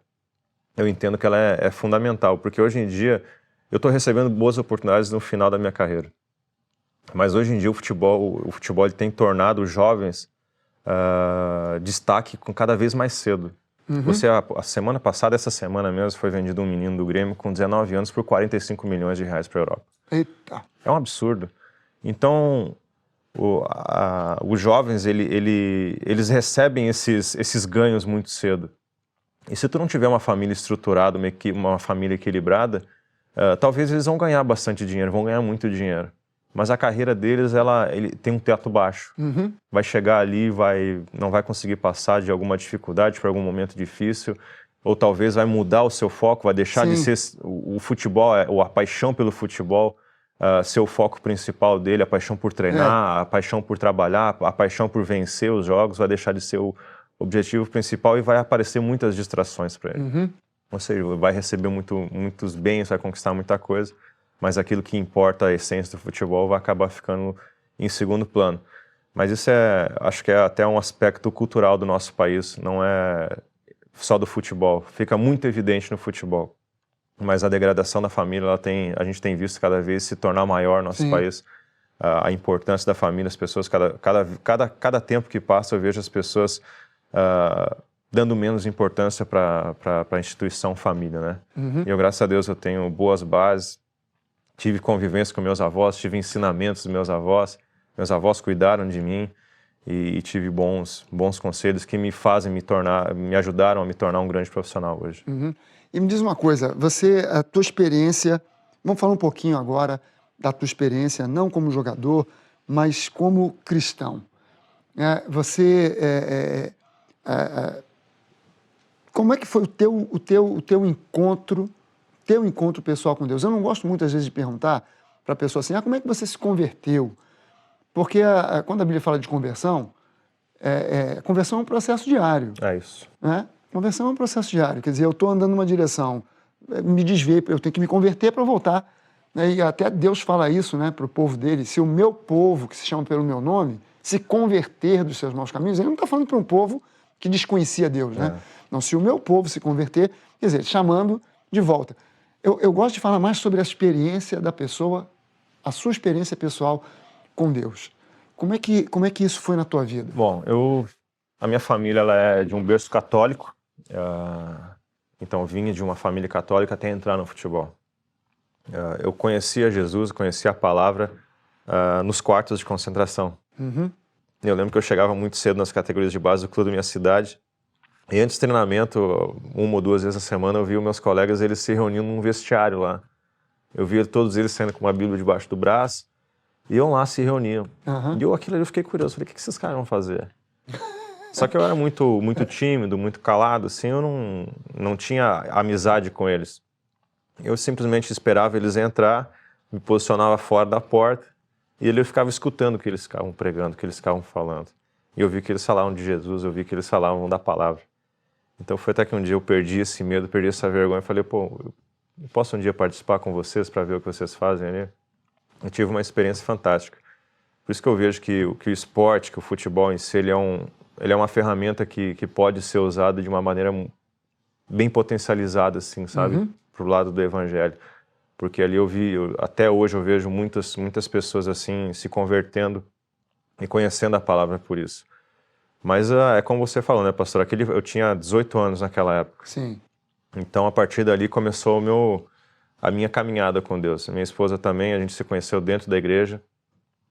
Speaker 2: eu entendo que ela é fundamental, porque hoje em dia eu estou recebendo boas oportunidades no final da minha carreira. Mas hoje em dia o futebol ele tem tornado os jovens destaque com cada vez mais cedo. A semana passada, essa semana mesmo, foi vendido um menino do Grêmio com 19 anos por 45 milhões de reais para a Europa.
Speaker 1: Eita!
Speaker 2: É um absurdo. Então, os jovens, eles recebem esses ganhos muito cedo. E se tu não tiver uma família estruturada, uma família equilibrada, talvez eles vão ganhar bastante dinheiro, vão ganhar muito dinheiro. Mas a carreira deles, ele tem um teto baixo. Vai chegar ali, não vai conseguir passar de alguma dificuldade por algum momento difícil, ou talvez vai mudar o seu foco, vai deixar de ser o futebol, ou a paixão pelo futebol, ser o foco principal dele, a paixão por treinar, a paixão por trabalhar, a paixão por vencer os jogos, vai deixar de ser o objetivo principal e vai aparecer muitas distrações para ele. Ou seja, vai receber muitos bens, vai conquistar muita coisa, mas aquilo que importa, a essência do futebol, vai acabar ficando em segundo plano. Mas isso acho que é até um aspecto cultural do nosso país, não é só do futebol. Fica muito evidente no futebol. Mas a degradação da família, a gente tem visto cada vez se tornar maior no nosso país. A importância da família, as pessoas, cada tempo que passa, eu vejo as pessoas dando menos importância para a instituição família, né? E eu, graças a Deus, eu tenho boas bases, tive convivência com meus avós, tive ensinamentos dos meus avós cuidaram de mim e tive bons conselhos que me ajudaram a me tornar um grande profissional hoje.
Speaker 1: E me diz uma coisa, a tua experiência, vamos falar um pouquinho agora da tua experiência, não como jogador, mas como cristão. Como é que foi o teu encontro pessoal com Deus? Eu não gosto muitas vezes de perguntar para a pessoa assim, como é que você se converteu? Porque quando a Bíblia fala de conversão, conversão é um processo diário.
Speaker 2: É isso.
Speaker 1: Né? Conversão é um processo diário. Quer dizer, eu estou andando numa direção, me desviei, eu tenho que me converter para voltar. Né? E até Deus fala isso, né, para o povo dele. Se o meu povo, que se chama pelo meu nome, se converter dos seus maus caminhos, ele não está falando para um povo que desconhecia Deus. Né? Não, se o meu povo se converter, quer dizer, chamando de volta. Eu gosto de falar mais sobre a experiência da pessoa, a sua experiência pessoal com Deus. Como é que isso foi na tua vida?
Speaker 2: Bom, a minha família ela é de um berço católico, então eu vinha de uma família católica até entrar no futebol. Eu conhecia Jesus, conhecia a palavra nos quartos de concentração. Eu lembro que eu chegava muito cedo nas categorias de base do clube da minha cidade, e antes do treinamento, 1 ou 2 vezes a semana, eu via meus colegas, eles se reunindo num vestiário lá. Eu via todos eles saindo com uma Bíblia debaixo do braço, iam lá, se reuniam. E eu fiquei curioso, falei, o que esses caras vão fazer? Só que eu era muito tímido, muito calado, assim, eu não tinha amizade com eles. Eu simplesmente esperava eles entrar, me posicionava fora da porta, e eu ficava escutando o que eles ficavam pregando, o que eles ficavam falando. E eu vi que eles falavam de Jesus, eu vi que eles falavam da palavra. Então foi até que um dia eu perdi esse medo, perdi essa vergonha, e falei, eu posso um dia participar com vocês para ver o que vocês fazem ali? Eu tive uma experiência fantástica. Por isso que eu vejo que o esporte, que o futebol em si, ele é uma ferramenta que pode ser usada de uma maneira bem potencializada, assim, sabe? Pro lado do evangelho. Porque ali até hoje eu vejo muitas pessoas assim se convertendo e conhecendo a palavra por isso. Mas é como você falou, né, pastor? Eu tinha 18 anos naquela época.
Speaker 1: Sim.
Speaker 2: Então, a partir dali começou a minha caminhada com Deus. Minha esposa também, a gente se conheceu dentro da igreja.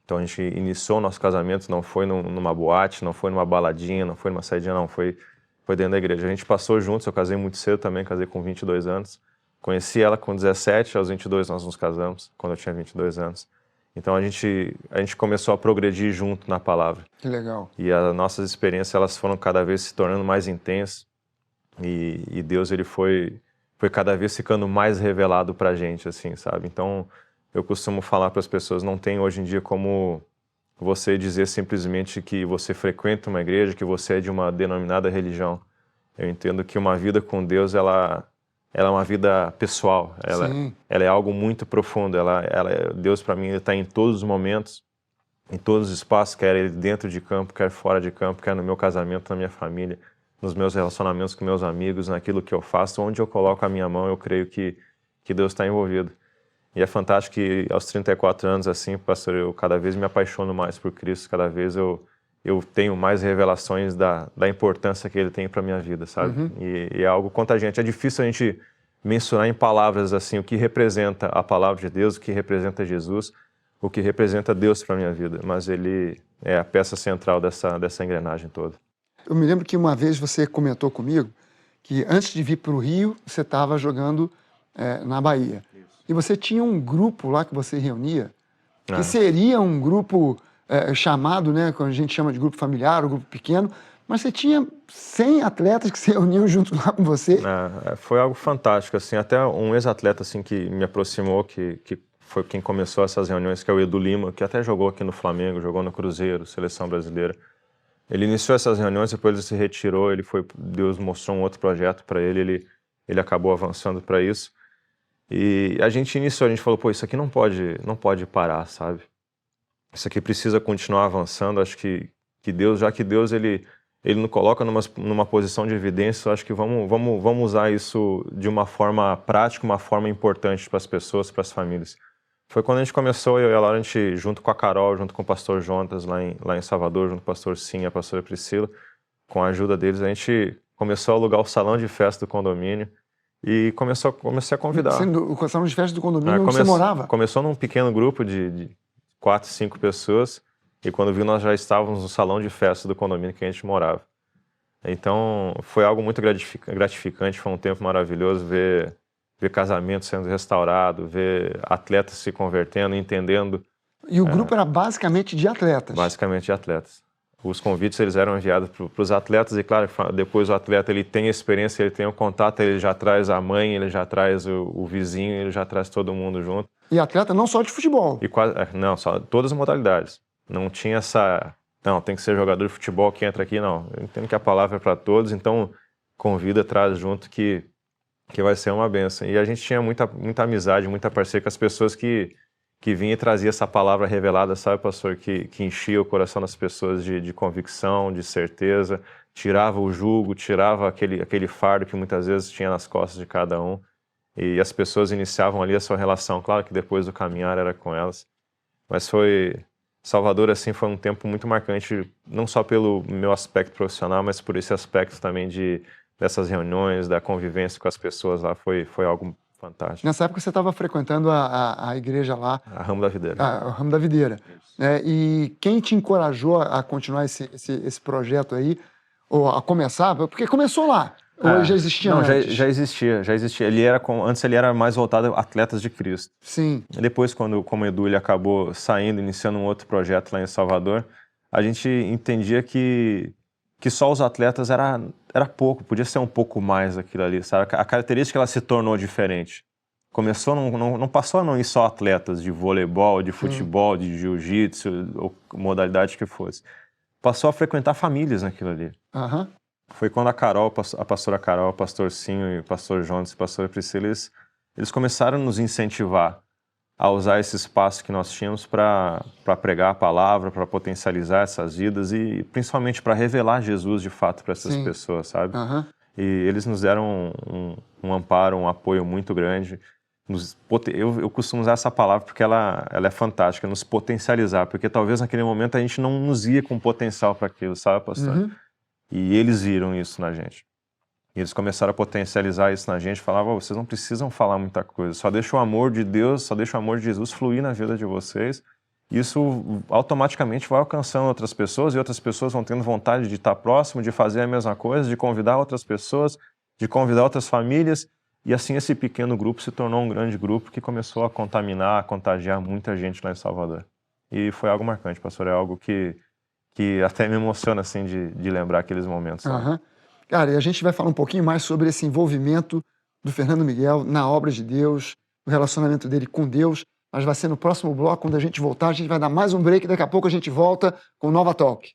Speaker 2: Então, a gente iniciou o nosso casamento, não foi numa boate, não foi numa baladinha, não foi numa saidinha, não. Foi dentro da igreja. A gente passou juntos, eu casei muito cedo também, casei com 22 anos. Conheci ela com 17, aos 22 nós nos casamos, quando eu tinha 22 anos. Então, a gente começou a progredir junto na palavra.
Speaker 1: Que legal.
Speaker 2: E as nossas experiências, elas foram cada vez se tornando mais intensas. E Deus, ele foi cada vez ficando mais revelado pra gente, assim, sabe? Então, eu costumo falar para as pessoas, não tem hoje em dia como você dizer simplesmente que você frequenta uma igreja, que você é de uma denominada religião. Eu entendo que uma vida com Deus, ela é uma vida pessoal, ela é algo muito profundo. Deus, para mim, ele está em todos os momentos, em todos os espaços, quer ele dentro de campo, quer fora de campo, quer no meu casamento, na minha família, nos meus relacionamentos com meus amigos, naquilo que eu faço, onde eu coloco a minha mão, eu creio que Deus está envolvido. E é fantástico que aos 34 anos, assim, pastor, eu cada vez me apaixono mais por Cristo, cada vez eu tenho mais revelações da importância que ele tem para minha vida, sabe? E é algo contagiante. É difícil a gente mencionar em palavras, assim, o que representa a palavra de Deus, o que representa Jesus, o que representa Deus para minha vida, mas ele é a peça central dessa engrenagem toda.
Speaker 1: Eu me lembro que uma vez você comentou comigo que antes de vir para o Rio, você estava jogando na Bahia. E você tinha um grupo lá que você reunia, que seria um grupo chamado, né, que a gente chama de grupo familiar, ou grupo pequeno, mas você tinha 100 atletas que se reuniam junto lá com você.
Speaker 2: Foi algo fantástico, assim, até um ex-atleta assim, que me aproximou, que foi quem começou essas reuniões, que é o Edu Lima, que até jogou aqui no Flamengo, jogou no Cruzeiro, Seleção Brasileira. Ele iniciou essas reuniões, depois ele se retirou, Deus mostrou um outro projeto para ele acabou avançando para isso. E a gente falou, pô, isso aqui não pode parar, sabe? Isso aqui precisa continuar avançando. Acho que Deus, já que Deus ele nos coloca numa posição de evidência, acho que vamos usar isso de uma forma prática, uma forma importante para as pessoas, para as famílias. Foi quando a gente começou, eu e a Laura, a gente, junto com a Carol, junto com o pastor Jonas lá em Salvador, junto com o pastor Sim e a pastora Priscila, com a ajuda deles, a gente começou a alugar o salão de festa do condomínio e comecei a convidar.
Speaker 1: O salão de festa do condomínio onde você morava?
Speaker 2: Começou num pequeno grupo de 4, 5 pessoas e quando viu nós já estávamos no salão de festa do condomínio que a gente morava. Então foi algo muito gratificante, foi um tempo maravilhoso ver casamento sendo restaurado, ver atletas se convertendo, entendendo.
Speaker 1: E o grupo era basicamente de atletas?
Speaker 2: Basicamente de atletas. Os convites eles eram enviados para os atletas e, claro, depois o atleta ele tem a experiência, ele tem o contato, ele já traz a mãe, ele já traz o vizinho, ele já traz todo mundo junto.
Speaker 1: E atleta não só de futebol?
Speaker 2: Não, só todas as modalidades. Não tinha essa... Não, tem que ser jogador de futebol que entra aqui, não. Eu entendo que a palavra é para todos, então convida, traz junto que vai ser uma bênção. E a gente tinha muita amizade, muita parceria com as pessoas que vinha e trazia essa palavra revelada, sabe, pastor, que enchia o coração das pessoas de convicção, de certeza, tirava o jugo, tirava aquele fardo que muitas vezes tinha nas costas de cada um, e as pessoas iniciavam ali a sua relação, claro que depois do caminhar era com elas, mas Salvador, assim, foi um tempo muito marcante, não só pelo meu aspecto profissional, mas por esse aspecto também dessas reuniões, da convivência com as pessoas lá, foi algo fantástico.
Speaker 1: Nessa época você estava frequentando a igreja lá.
Speaker 2: A Ramo da Videira.
Speaker 1: O Ramo da Videira. E quem te encorajou a continuar esse projeto aí, ou a começar? Porque começou lá, ou já existia antes?
Speaker 2: Já existia. Antes ele era mais voltado a atletas de Cristo.
Speaker 1: Sim.
Speaker 2: Depois, como o Edu ele acabou saindo, iniciando um outro projeto lá em Salvador, a gente entendia que só os atletas era pouco, podia ser um pouco mais aquilo ali, sabe? A característica ela se tornou diferente. Começou, não passou a não ir só atletas de voleibol, de futebol, de jiu-jitsu, ou modalidade que fosse. Passou a frequentar famílias naquilo ali.
Speaker 1: Uhum.
Speaker 2: Foi quando a pastora Carol, o pastor Cinho, e o pastor Jonas e a pastora Priscila, eles começaram a nos incentivar a usar esse espaço que nós tínhamos para pregar a palavra, para potencializar essas vidas e principalmente para revelar Jesus de fato para essas pessoas, sabe?
Speaker 1: Uhum.
Speaker 2: E eles nos deram um amparo, um apoio muito grande. Eu costumo usar essa palavra porque ela é fantástica, nos potencializar, porque talvez naquele momento a gente não nos ia com potencial para aquilo, sabe, pastor?
Speaker 1: Uhum.
Speaker 2: E eles viram isso na gente. E eles começaram a potencializar isso na gente, falavam, vocês não precisam falar muita coisa, só deixa o amor de Deus, só deixa o amor de Jesus fluir na vida de vocês. Isso automaticamente vai alcançando outras pessoas e outras pessoas vão tendo vontade de estar próximo, de fazer a mesma coisa, de convidar outras pessoas, de convidar outras famílias. E assim esse pequeno grupo se tornou um grande grupo que começou a contaminar, a contagiar muita gente lá em Salvador. E foi algo marcante, pastor, é algo que até me emociona assim de lembrar aqueles momentos.
Speaker 1: Uhum. Cara, e a gente vai falar um pouquinho mais sobre esse envolvimento do Fernando Miguel na obra de Deus, o relacionamento dele com Deus, mas vai ser no próximo bloco, quando a gente voltar, a gente vai dar mais um break, daqui a pouco a gente volta com o Nova Talk.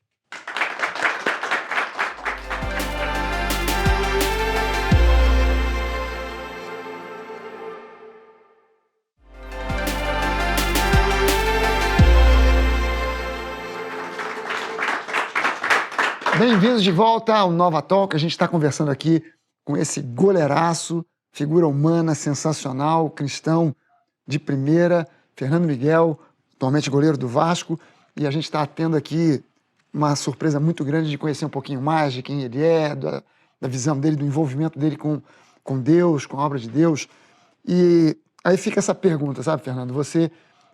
Speaker 1: Bem-vindos de volta ao Nova Talk. A gente está conversando aqui com esse goleiraço, figura humana, sensacional, cristão de primeira, Fernando Miguel, atualmente goleiro do Vasco. E a gente está tendo aqui uma surpresa muito grande de conhecer um pouquinho mais de quem ele é, da visão dele, do envolvimento dele com Deus, com a obra de Deus. E aí fica essa pergunta, sabe, Fernando?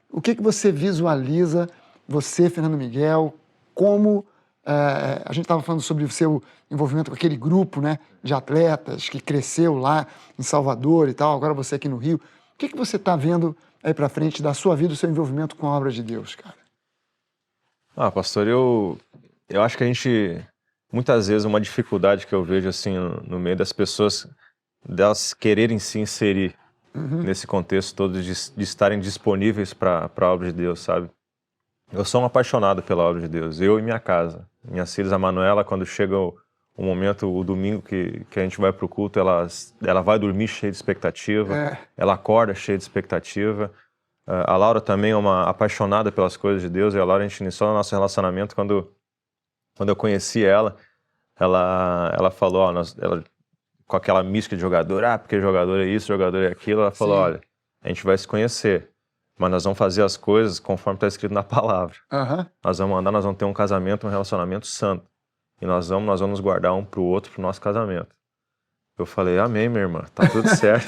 Speaker 1: O que você visualiza, você, Fernando Miguel, como... a gente estava falando sobre o seu envolvimento com aquele grupo, né, de atletas que cresceu lá em Salvador e tal, agora você aqui no Rio. O que você está vendo aí para frente da sua vida, do seu envolvimento com a obra de Deus, cara?
Speaker 2: Pastor, eu acho que a gente, muitas vezes, uma dificuldade que eu vejo assim no meio das pessoas, delas quererem se inserir nesse contexto todo de estarem disponíveis para a obra de Deus, sabe? Eu sou um apaixonado pela obra de Deus, eu e minha casa. Minhas filhas, a Manuela, quando chega o momento, o domingo que a gente vai para o culto, ela vai dormir cheia de expectativa, ela acorda cheia de expectativa. A Laura também é uma apaixonada pelas coisas de Deus, e a Laura, a gente iniciou o nosso relacionamento quando eu conheci ela falou, ela, com aquela mística de jogador, porque jogador é isso, jogador é aquilo, ela falou, olha, a gente vai se conhecer, mas nós vamos fazer as coisas conforme está escrito na palavra. Nós vamos andar, nós vamos ter um casamento, um relacionamento santo. e nós vamos nos guardar um pro outro, pro nosso casamento. Eu falei, amém, minha irmã, tá tudo certo.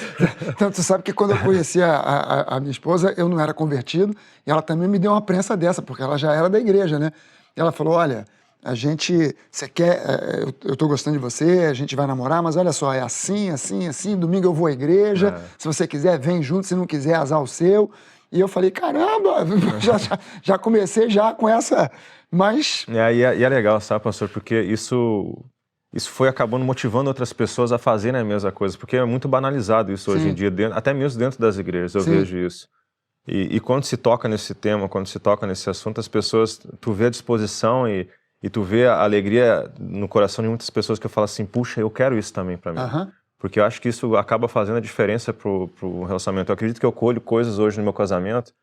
Speaker 1: Então, tu sabe que quando eu conheci a minha esposa, eu não era convertido, e ela também me deu uma prensa dessa, porque ela já era da igreja, né? E ela falou, olha, você quer, eu tô gostando de você, a gente vai namorar, mas olha só, é assim, assim, assim, domingo eu vou à igreja, se você quiser, vem junto, se não quiser, azar o seu. E eu falei, caramba, já comecei já com essa, mas...
Speaker 2: E é legal, sabe, pastor, porque isso foi acabando motivando outras pessoas a fazerem a mesma coisa, porque é muito banalizado isso hoje em dia, até mesmo dentro das igrejas, eu vejo isso. E quando se toca nesse tema, quando se toca nesse assunto, as pessoas, tu vê a disposição e tu vê a alegria no coração de muitas pessoas que falam assim, puxa, eu quero isso também para mim. Porque eu acho que isso acaba fazendo a diferença pro relacionamento. Eu acredito que eu colho coisas hoje no meu casamento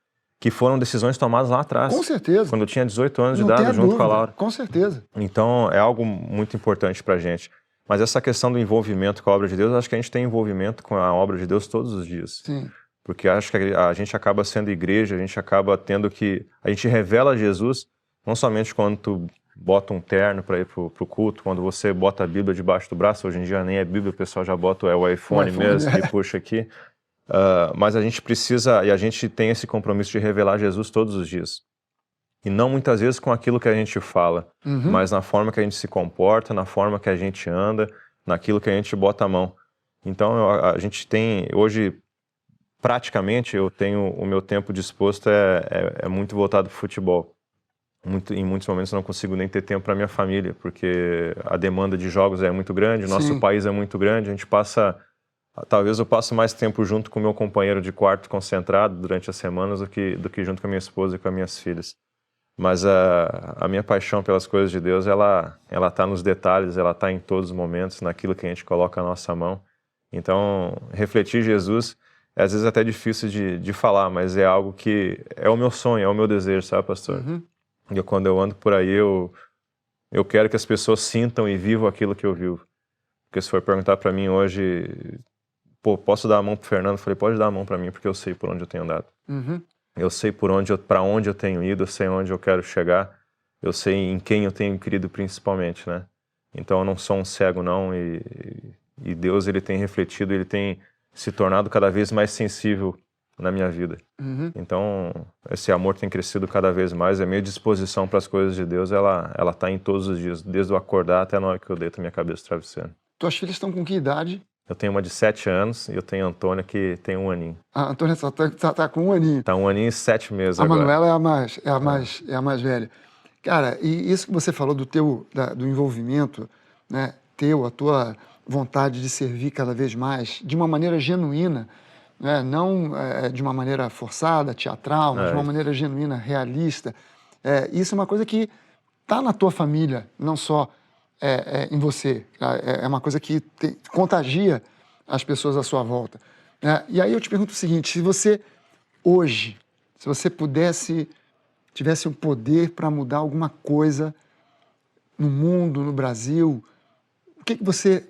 Speaker 2: que foram decisões tomadas lá atrás.
Speaker 1: Com certeza.
Speaker 2: Quando eu tinha 18 anos de idade, junto com a Laura.
Speaker 1: Com certeza.
Speaker 2: Então, é algo muito importante pra gente. Mas essa questão do envolvimento com a obra de Deus, eu acho que a gente tem envolvimento com a obra de Deus todos os dias.
Speaker 1: Sim.
Speaker 2: Porque acho que a gente acaba sendo igreja, a gente acaba tendo que... A gente revela Jesus, não somente quando tu bota um terno para ir pro culto, quando você bota a Bíblia debaixo do braço, hoje em dia nem é Bíblia, o pessoal já bota o iPhone mesmo e puxa aqui. Mas a gente precisa, e a gente tem esse compromisso de revelar Jesus todos os dias. E não muitas vezes com aquilo que a gente fala, mas na forma que a gente se comporta, na forma que a gente anda, naquilo que a gente bota a mão. Então a gente tem, hoje, praticamente, eu tenho o meu tempo disposto é muito voltado para o futebol. Em muitos momentos eu não consigo nem ter tempo para minha família, porque a demanda de jogos é muito grande, o nosso país é muito grande, a gente passa... Talvez eu passe mais tempo junto com meu companheiro de quarto concentrado durante as semanas do que junto com a minha esposa e com as minhas filhas. Mas a minha paixão pelas coisas de Deus, ela tá nos detalhes, ela tá em todos os momentos, naquilo que a gente coloca a nossa mão. Então, refletir Jesus é às vezes até difícil de falar, mas é algo que é o meu sonho, é o meu desejo, sabe, pastor? E quando eu ando por aí, eu quero que as pessoas sintam e vivam aquilo que eu vivo. Porque se for perguntar para mim hoje... Pô, posso dar a mão pro Fernando? Eu falei, pode dar a mão para mim, porque eu sei por onde eu tenho andado. Eu sei para onde eu tenho ido, eu sei onde eu quero chegar, eu sei em quem eu tenho crido principalmente, né? Então eu não sou um cego, não, e Deus, ele tem refletido, ele tem se tornado cada vez mais sensível na minha vida. Então, esse amor tem crescido cada vez mais, a minha disposição para as coisas de Deus, ela tá em todos os dias, desde eu acordar até na hora que eu deito a minha cabeça no travesseiro.
Speaker 1: Tuas filhas estão com que idade?
Speaker 2: Eu tenho uma de 7 anos e eu tenho a Antônia que tem 1 aninho.
Speaker 1: A Antônia só tá com 1 aninho.
Speaker 2: Tá 1 aninho e 7 meses
Speaker 1: a
Speaker 2: agora.
Speaker 1: A Manuela é a mais velha. Cara, e isso que você falou do envolvimento, né, a tua vontade de servir cada vez mais, de uma maneira genuína, né, não de uma maneira forçada, teatral, mas de uma maneira genuína, realista. Isso é uma coisa que tá na tua família, não só... em você, é uma coisa que contagia as pessoas à sua volta. E aí eu te pergunto o seguinte, se você hoje, se você tivesse o poder para mudar alguma coisa no mundo, no Brasil, o que você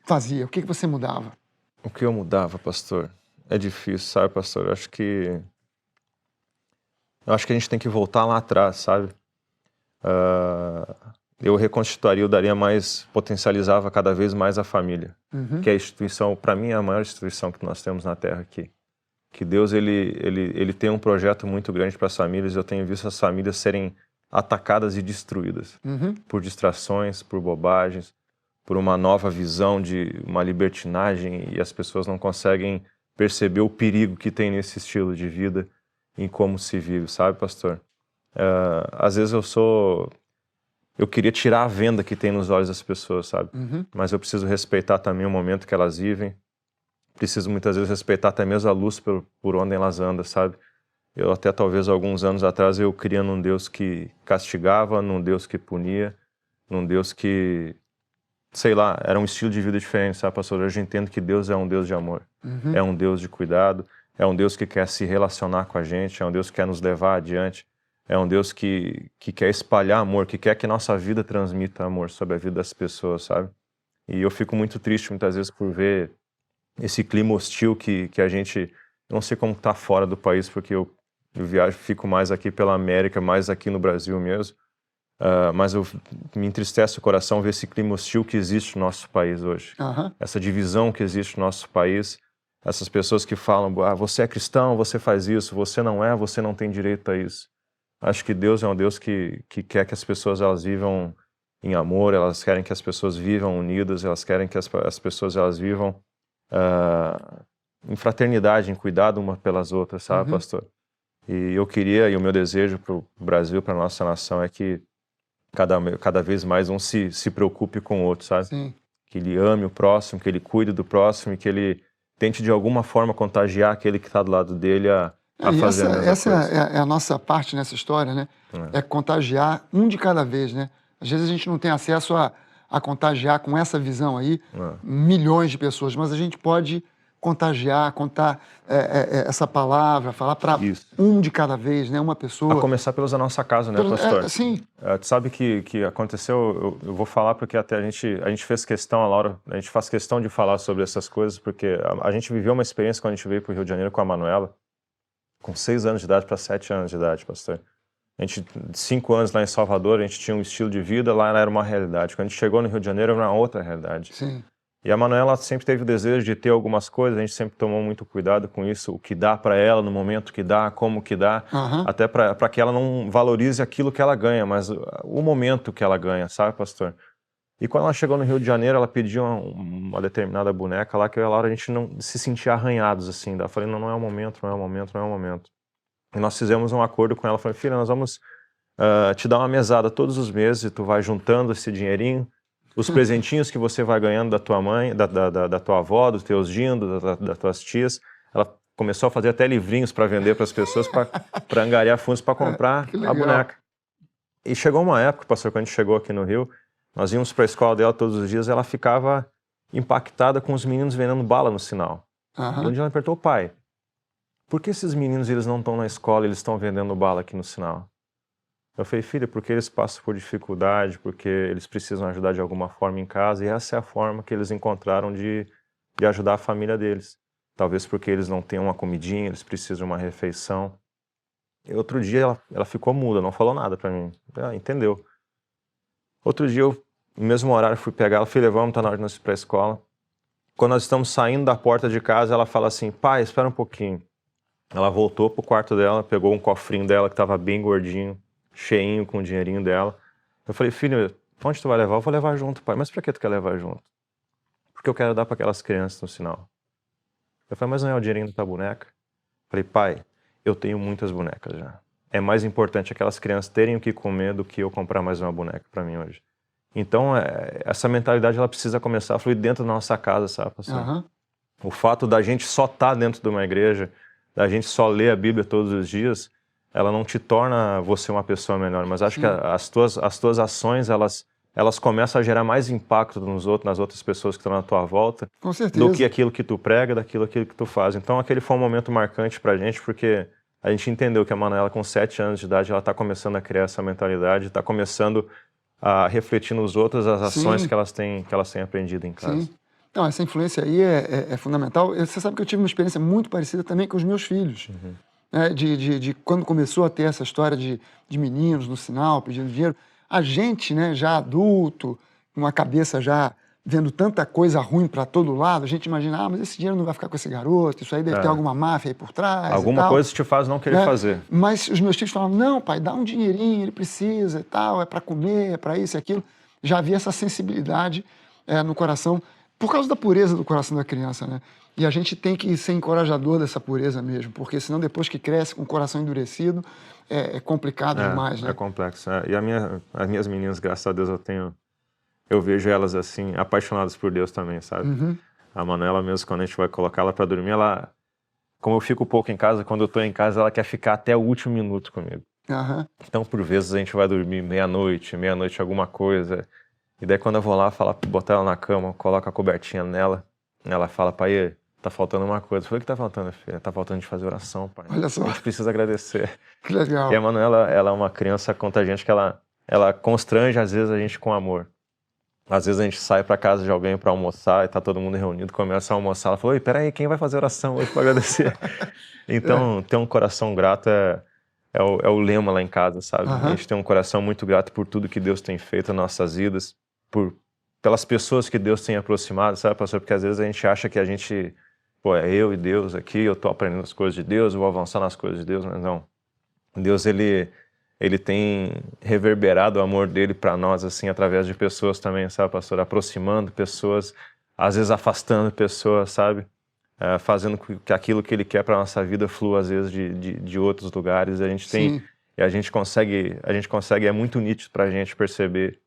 Speaker 1: fazia? O que você mudava?
Speaker 2: O que eu mudava, pastor? É difícil, sabe, pastor? Eu acho que a gente tem que voltar lá atrás, sabe? Eu reconstituiria, eu daria mais, potencializava cada vez mais a família, que é a instituição, para mim, é a maior instituição que nós temos na Terra aqui. Que Deus, ele tem um projeto muito grande para as famílias, eu tenho visto as famílias serem atacadas e destruídas por distrações, por bobagens, por uma nova visão de uma libertinagem, e as pessoas não conseguem perceber o perigo que tem nesse estilo de vida, em como se vive, sabe, pastor? Às vezes eu queria tirar a venda que tem nos olhos das pessoas, sabe? Mas eu preciso respeitar também o momento que elas vivem. Preciso muitas vezes respeitar até mesmo a luz por onde elas andam, sabe? Eu até talvez alguns anos atrás eu queria num Deus que castigava, num Deus que punia, num Deus que, sei lá, era um estilo de vida diferente, sabe, pastor? Hoje eu entendo que Deus é um Deus de amor, é um Deus de cuidado, é um Deus que quer se relacionar com a gente, é um Deus que quer nos levar adiante. É um Deus que quer espalhar amor, que quer que nossa vida transmita amor sobre a vida das pessoas, sabe? E eu fico muito triste muitas vezes por ver esse clima hostil que a gente... Eu não sei como tá fora do país, porque eu viajo, fico mais aqui pela América, mais aqui no Brasil mesmo. mas me entristece o coração ver esse clima hostil que existe no nosso país hoje. Essa divisão que existe no nosso país, essas pessoas que falam, você é cristão, você faz isso, você não tem direito a isso. Acho que Deus é um Deus que quer que as pessoas elas vivam em amor, elas querem que as pessoas vivam unidas, elas querem que as pessoas elas vivam em fraternidade, em cuidado uma pelas outras, sabe, pastor? E eu queria, e o meu desejo para o Brasil, para a nossa nação, é que cada vez mais um se preocupe com o outro, sabe?
Speaker 1: Sim.
Speaker 2: Que ele ame o próximo, que ele cuide do próximo e que ele tente de alguma forma contagiar aquele que está do lado dele a fazer a mesma
Speaker 1: essa
Speaker 2: coisa.
Speaker 1: é a nossa parte nessa história, né? É contagiar um de cada vez, né? Às vezes a gente não tem acesso a contagiar com essa visão aí milhões de pessoas, mas a gente pode contagiar, contar essa palavra, falar para um de cada vez, né? Uma pessoa.
Speaker 2: A começar pelos da nossa casa, né, pastor?
Speaker 1: Sim.
Speaker 2: Tu sabe que aconteceu, eu vou falar porque até a gente fez questão, a Laura, a gente faz questão de falar sobre essas coisas, porque a gente viveu uma experiência quando a gente veio para o Rio de Janeiro com a Manuela, com 6 anos de idade para 7 anos de idade, pastor. A gente, 5 anos lá em Salvador, a gente tinha um estilo de vida, lá era uma realidade. Quando a gente chegou no Rio de Janeiro, era uma outra realidade.
Speaker 1: Sim.
Speaker 2: E a Manuela sempre teve o desejo de ter algumas coisas, a gente sempre tomou muito cuidado com isso, o que dá para ela, no momento que dá, como que dá, até para que ela não valorize aquilo que ela ganha, mas o momento que ela ganha, sabe, pastor? E quando ela chegou no Rio de Janeiro, ela pediu uma determinada boneca lá, que eu e a Laura, a gente não se sentia arranhados, assim. Eu falei, não é o momento, não é o momento, não é o momento. E nós fizemos um acordo com ela, falei, filha, nós vamos te dar uma mesada todos os meses e tu vai juntando esse dinheirinho, os presentinhos que você vai ganhando da tua mãe, da tua avó, dos teus dindos, das tuas tias. Ela começou a fazer até livrinhos para vender para as pessoas, para angariar fundos para comprar a boneca. E chegou uma época, pastor, quando a gente chegou aqui no Rio, nós íamos para a escola dela todos os dias, ela ficava impactada com os meninos vendendo bala no sinal. E um dia ela apertou, pai, por que esses meninos eles não estão na escola, eles estão vendendo bala aqui no sinal? Eu falei, filha, porque eles passam por dificuldade, porque eles precisam ajudar de alguma forma em casa, e essa é a forma que eles encontraram de ajudar a família deles. Talvez porque eles não têm uma comidinha, eles precisam de uma refeição. E outro dia ela ficou muda, não falou nada pra mim. Entendeu. Outro dia, no mesmo horário, fui pegar ela, filha, vamos, tá na hora de nós ir pra escola. Quando nós estamos saindo da porta de casa, ela fala assim, pai, espera um pouquinho. Ela voltou pro quarto dela, pegou um cofrinho dela que estava bem gordinho, cheinho com o dinheirinho dela. Eu falei, filho, onde tu vai levar? Eu vou levar junto, pai. Mas por que tu quer levar junto? Porque eu quero dar para aquelas crianças no sinal. Eu falei, mas não é o dinheirinho da tua boneca? Eu falei, pai, eu tenho muitas bonecas já. É mais importante aquelas crianças terem o que comer do que eu comprar mais uma boneca para mim hoje. Então, essa mentalidade ela precisa começar a fluir dentro da nossa casa, sabe, pastor? O fato da gente só estar dentro de uma igreja, da gente só ler a Bíblia todos os dias, ela não te torna você uma pessoa melhor, mas acho que as tuas ações, elas começam a gerar mais impacto nas outras pessoas que estão na tua volta,
Speaker 1: com certeza,
Speaker 2: do que aquilo que tu prega, daquilo que tu faz. Então, aquele foi um momento marcante pra gente, porque a gente entendeu que a Manuela, com 7 anos de idade, ela está começando a criar essa mentalidade, está começando a refletir nos outros as ações que elas têm aprendido em casa.
Speaker 1: Sim. Então, essa influência aí é fundamental. Você sabe que eu tive uma experiência muito parecida também com os meus filhos. De quando começou a ter essa história de meninos no sinal pedindo dinheiro, a gente, né, já adulto, com uma cabeça já vendo tanta coisa ruim para todo lado, a gente imagina, mas esse dinheiro não vai ficar com esse garoto, isso aí deve ter alguma máfia aí por trás.
Speaker 2: Alguma coisa te faz não querer fazer.
Speaker 1: Mas os meus filhos falavam, não, pai, dá um dinheirinho, ele precisa e tal, é para comer, é para isso e aquilo. Já havia essa sensibilidade no coração, por causa da pureza do coração da criança, né? E a gente tem que ser encorajador dessa pureza mesmo, porque senão depois que cresce com o coração endurecido, é complicado demais, né?
Speaker 2: É complexo. E as minhas meninas, graças a Deus, eu vejo elas assim, apaixonadas por Deus também, sabe? A Manuela mesmo, quando a gente vai colocar ela para dormir, como eu fico pouco em casa, quando eu tô em casa, ela quer ficar até o último minuto comigo. Então, por vezes, a gente vai dormir meia-noite alguma coisa, e daí quando eu vou lá, botar ela na cama, coloco a cobertinha nela, ela fala, pai, tá faltando uma coisa. Eu falei, o que tá faltando, filha? Tá faltando de fazer oração, pai.
Speaker 1: Olha só.
Speaker 2: A gente precisa agradecer.
Speaker 1: Que legal.
Speaker 2: E a Manuela, ela é uma criança contagiante que ela constrange, às vezes, a gente com amor. Às vezes a gente sai pra casa de alguém pra almoçar e tá todo mundo reunido, começa a almoçar. Ela falou, oi, peraí, quem vai fazer oração hoje pra agradecer? Então, ter um coração grato é é o lema lá em casa, sabe?
Speaker 1: Aham.
Speaker 2: A gente tem um coração muito grato por tudo que Deus tem feito nas nossas vidas, pelas pessoas que Deus tem aproximado, sabe, pastor? Porque às vezes a gente acha que a gente, pô, é eu e Deus aqui, eu tô aprendendo as coisas de Deus, eu vou avançar nas coisas de Deus, mas não. Deus, ele tem reverberado o amor dele para nós, assim, através de pessoas também, sabe, pastor? Aproximando pessoas, às vezes afastando pessoas, sabe? Fazendo que aquilo que ele quer para nossa vida flua, às vezes, de outros lugares. A gente tem,
Speaker 1: Sim.
Speaker 2: e a gente consegue, é muito nítido para a gente perceber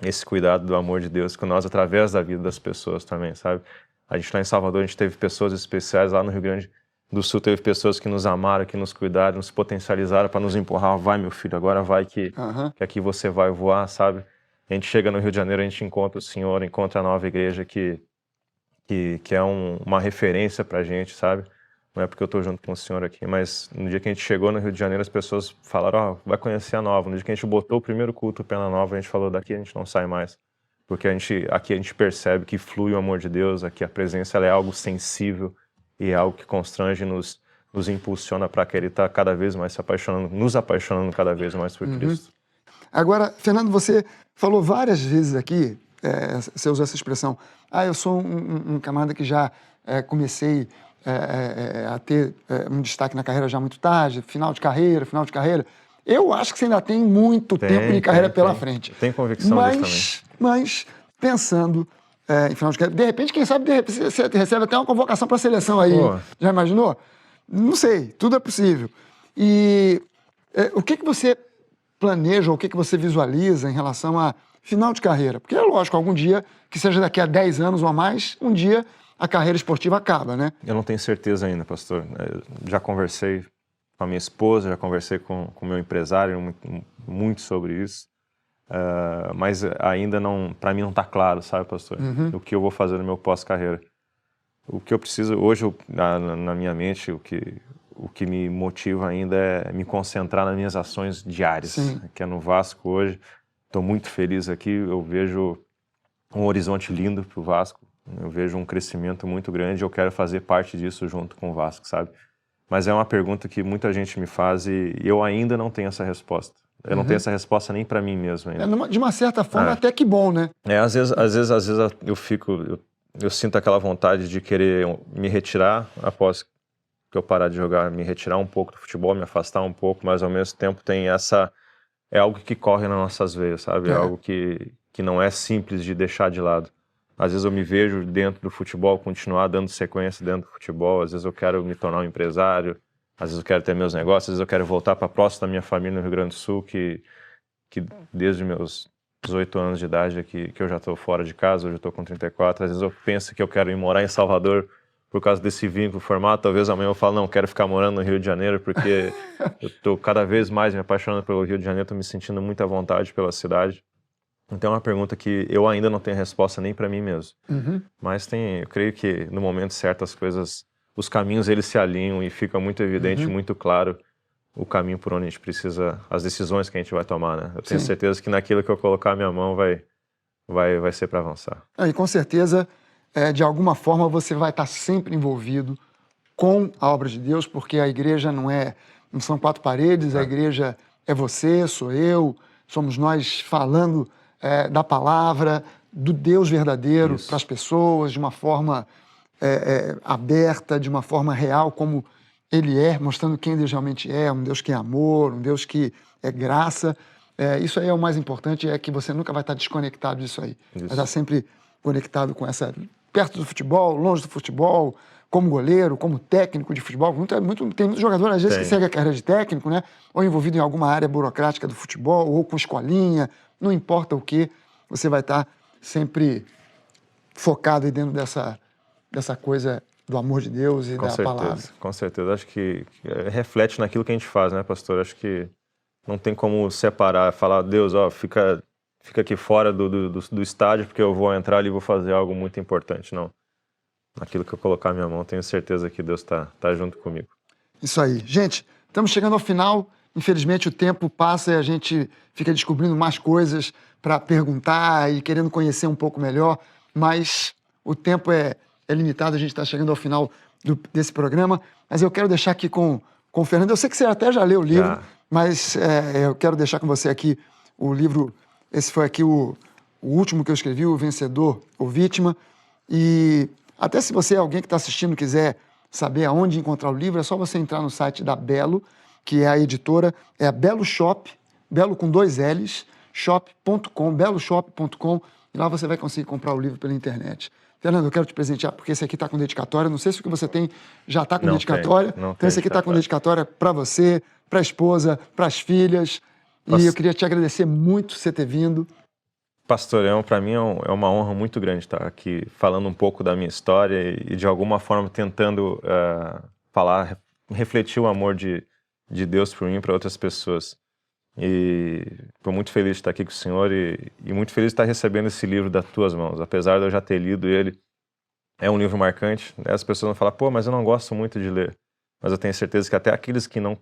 Speaker 2: esse cuidado do amor de Deus com nós através da vida das pessoas também, sabe? A gente lá em Salvador, a gente teve pessoas especiais, lá no Rio Grande do Sul teve pessoas que nos amaram, que nos cuidaram, nos potencializaram para nos empurrar. Vai, meu filho, agora vai que aqui você vai voar, sabe? A gente chega no Rio de Janeiro, a gente encontra o Senhor, encontra a nova igreja que é uma referência pra gente, sabe? Não é porque eu tô junto com o Senhor aqui, mas no dia que a gente chegou no Rio de Janeiro, as pessoas falaram, vai conhecer a nova. No dia que a gente botou o primeiro culto pela nova, a gente falou, daqui a gente não sai mais. Porque aqui a gente percebe que flui o amor de Deus, aqui a presença ela é algo sensível e é algo que constrange, nos impulsiona para querer estar cada vez mais se apaixonando, nos apaixonando cada vez mais por Cristo.
Speaker 1: Agora, Fernando, você falou várias vezes aqui, você usou essa expressão, eu sou um camarada que já comecei a ter um destaque na carreira já muito tarde, final de carreira. Eu acho que você ainda tem muito tempo de carreira pela frente.
Speaker 2: Tem convicção disso também.
Speaker 1: Mas pensando em final de carreira, de repente, quem sabe, você recebe até uma convocação para a seleção aí.
Speaker 2: Pô.
Speaker 1: Já imaginou? Não sei, tudo é possível. E o que você planeja, ou o que você visualiza em relação a final de carreira? Porque é lógico, algum dia, que seja daqui a 10 anos ou a mais, um dia a carreira esportiva acaba, né?
Speaker 2: Eu não tenho certeza ainda, pastor. Eu já conversei com a minha esposa, já conversei com o meu empresário muito sobre isso, mas ainda não, para mim não está claro, sabe, pastor? O que eu vou fazer no meu pós-carreira. O que eu preciso, hoje, na minha mente, o que me motiva ainda é me concentrar nas minhas ações diárias, que é no Vasco hoje. Estou muito feliz aqui, eu vejo um horizonte lindo para o Vasco, eu vejo um crescimento muito grande e eu quero fazer parte disso junto com o Vasco, sabe? Mas é uma pergunta que muita gente me faz e eu ainda não tenho essa resposta. Eu não tenho essa resposta nem para mim mesmo ainda.
Speaker 1: De uma certa forma, até que bom, né?
Speaker 2: Às vezes eu sinto aquela vontade de querer me retirar após que eu parar de jogar, me retirar um pouco do futebol, me afastar um pouco, mas ao mesmo tempo é algo que corre nas nossas veias, sabe? É algo que não é simples de deixar de lado. Às vezes eu me vejo dentro do futebol, continuar dando sequência dentro do futebol, às vezes eu quero me tornar um empresário, às vezes eu quero ter meus negócios, às vezes eu quero voltar para próximo da minha família no Rio Grande do Sul, que desde meus 18 anos de idade aqui, que eu já estou fora de casa, hoje eu estou com 34, às vezes eu penso que eu quero ir morar em Salvador por causa desse vínculo formado, talvez amanhã eu falo, não, quero ficar morando no Rio de Janeiro, porque eu estou cada vez mais me apaixonando pelo Rio de Janeiro, estou me sentindo muita vontade pela cidade. Então é uma pergunta que eu ainda não tenho resposta nem para mim mesmo. Mas eu creio que no momento certo as coisas, os caminhos eles se alinham e fica muito evidente, muito claro o caminho por onde a gente precisa, as decisões que a gente vai tomar, né? Eu tenho certeza que naquilo que eu colocar a minha mão vai ser para avançar.
Speaker 1: E com certeza, de alguma forma, você vai estar sempre envolvido com a obra de Deus, porque a igreja não são quatro paredes, a igreja é você, sou eu, somos nós falando da palavra, do Deus verdadeiro para as pessoas, de uma forma aberta, de uma forma real, como Ele é, mostrando quem Deus realmente é, um Deus que é amor, um Deus que é graça. Isso aí é o mais importante, é que você nunca vai estar desconectado disso aí. Vai estar sempre conectado com perto do futebol, longe do futebol, como goleiro, como técnico de futebol. Tem muito jogador, às vezes, que segue a carreira de técnico, né? Ou envolvido em alguma área burocrática do futebol, ou com escolinha, não importa o que, você vai estar sempre focado aí dentro dessa coisa do amor de Deus e da palavra.
Speaker 2: Com certeza. Acho que reflete naquilo que a gente faz, né, pastor? Acho que não tem como separar, falar, Deus, fica aqui fora do estádio porque eu vou entrar ali e vou fazer algo muito importante. Não. Naquilo que eu colocar a minha mão, tenho certeza que Deus tá junto comigo.
Speaker 1: Isso aí. Gente, estamos chegando ao final. Infelizmente, o tempo passa e a gente fica descobrindo mais coisas para perguntar e querendo conhecer um pouco melhor, mas o tempo é limitado, a gente está chegando ao final desse programa, mas eu quero deixar aqui com o Fernando. Eu sei que você até já leu o livro, Mas eu quero deixar com você aqui o livro, esse foi aqui o último que eu escrevi, O Vencedor ou Vítima. E até se você, alguém que está assistindo, quiser saber aonde encontrar o livro, é só você entrar no site da Belo, que é a editora, é a Belo Shop, Belo com 2 L's, shop.com, beloshop.com, e lá você vai conseguir comprar o livro pela internet. Fernando, eu quero te presentear, porque esse aqui está com dedicatória. Não sei se o que você tem já está com
Speaker 2: Não
Speaker 1: dedicatória.
Speaker 2: tem, não
Speaker 1: então, esse aqui está com dedicatória para você, para a esposa, para as filhas. E eu queria te agradecer muito por você ter vindo.
Speaker 2: Pastor, para mim é uma honra muito grande estar aqui falando um pouco da minha história e de alguma forma tentando falar, refletir o amor de Deus por mim e para outras pessoas. E estou muito feliz de estar aqui com o Senhor e muito feliz de estar recebendo esse livro das tuas mãos. Apesar de eu já ter lido ele, é um livro marcante. As pessoas vão falar, pô, mas eu não gosto muito de ler. Mas eu tenho certeza que até aqueles que não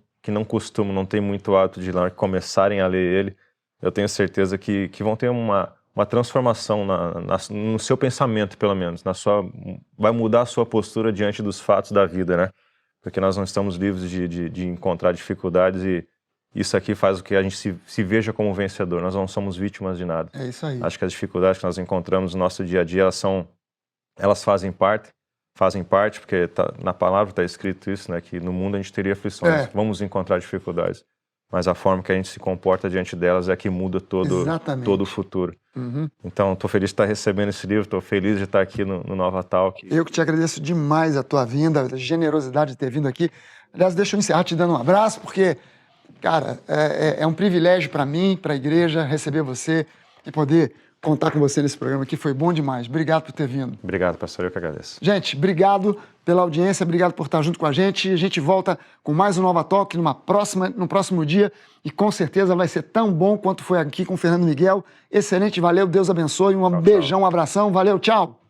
Speaker 2: costumam, não têm muito hábito de ler, começarem a ler ele, eu tenho certeza que vão ter uma transformação no seu pensamento, pelo menos. Vai mudar a sua postura diante dos fatos da vida, né? Porque nós não estamos livres de encontrar dificuldades e isso aqui faz com que a gente se veja como vencedor. Nós não somos vítimas de nada.
Speaker 1: É isso aí.
Speaker 2: Acho que as dificuldades que nós encontramos no nosso dia a dia, elas fazem parte, porque na palavra está escrito isso, né? Que no mundo a gente teria aflições, vamos encontrar dificuldades. Mas a forma que a gente se comporta diante delas é que muda todo o futuro.
Speaker 1: Uhum.
Speaker 2: Então, estou feliz de estar recebendo esse livro, estou feliz de estar aqui no Nova Talk.
Speaker 1: Eu que te agradeço demais a tua vinda, a generosidade de ter vindo aqui. Aliás, deixa eu encerrar te dando um abraço, porque, cara, é um privilégio para mim, para a igreja, receber você e poder contar com você nesse programa aqui. Foi bom demais. Obrigado por ter vindo.
Speaker 2: Obrigado, pastor. Eu que agradeço.
Speaker 1: Gente, obrigado pela audiência, obrigado por estar junto com a gente. A gente volta com mais um Nova Talk no próximo dia e com certeza vai ser tão bom quanto foi aqui com o Fernando Miguel. Excelente, valeu, Deus abençoe. Um beijão, um abração, valeu, tchau.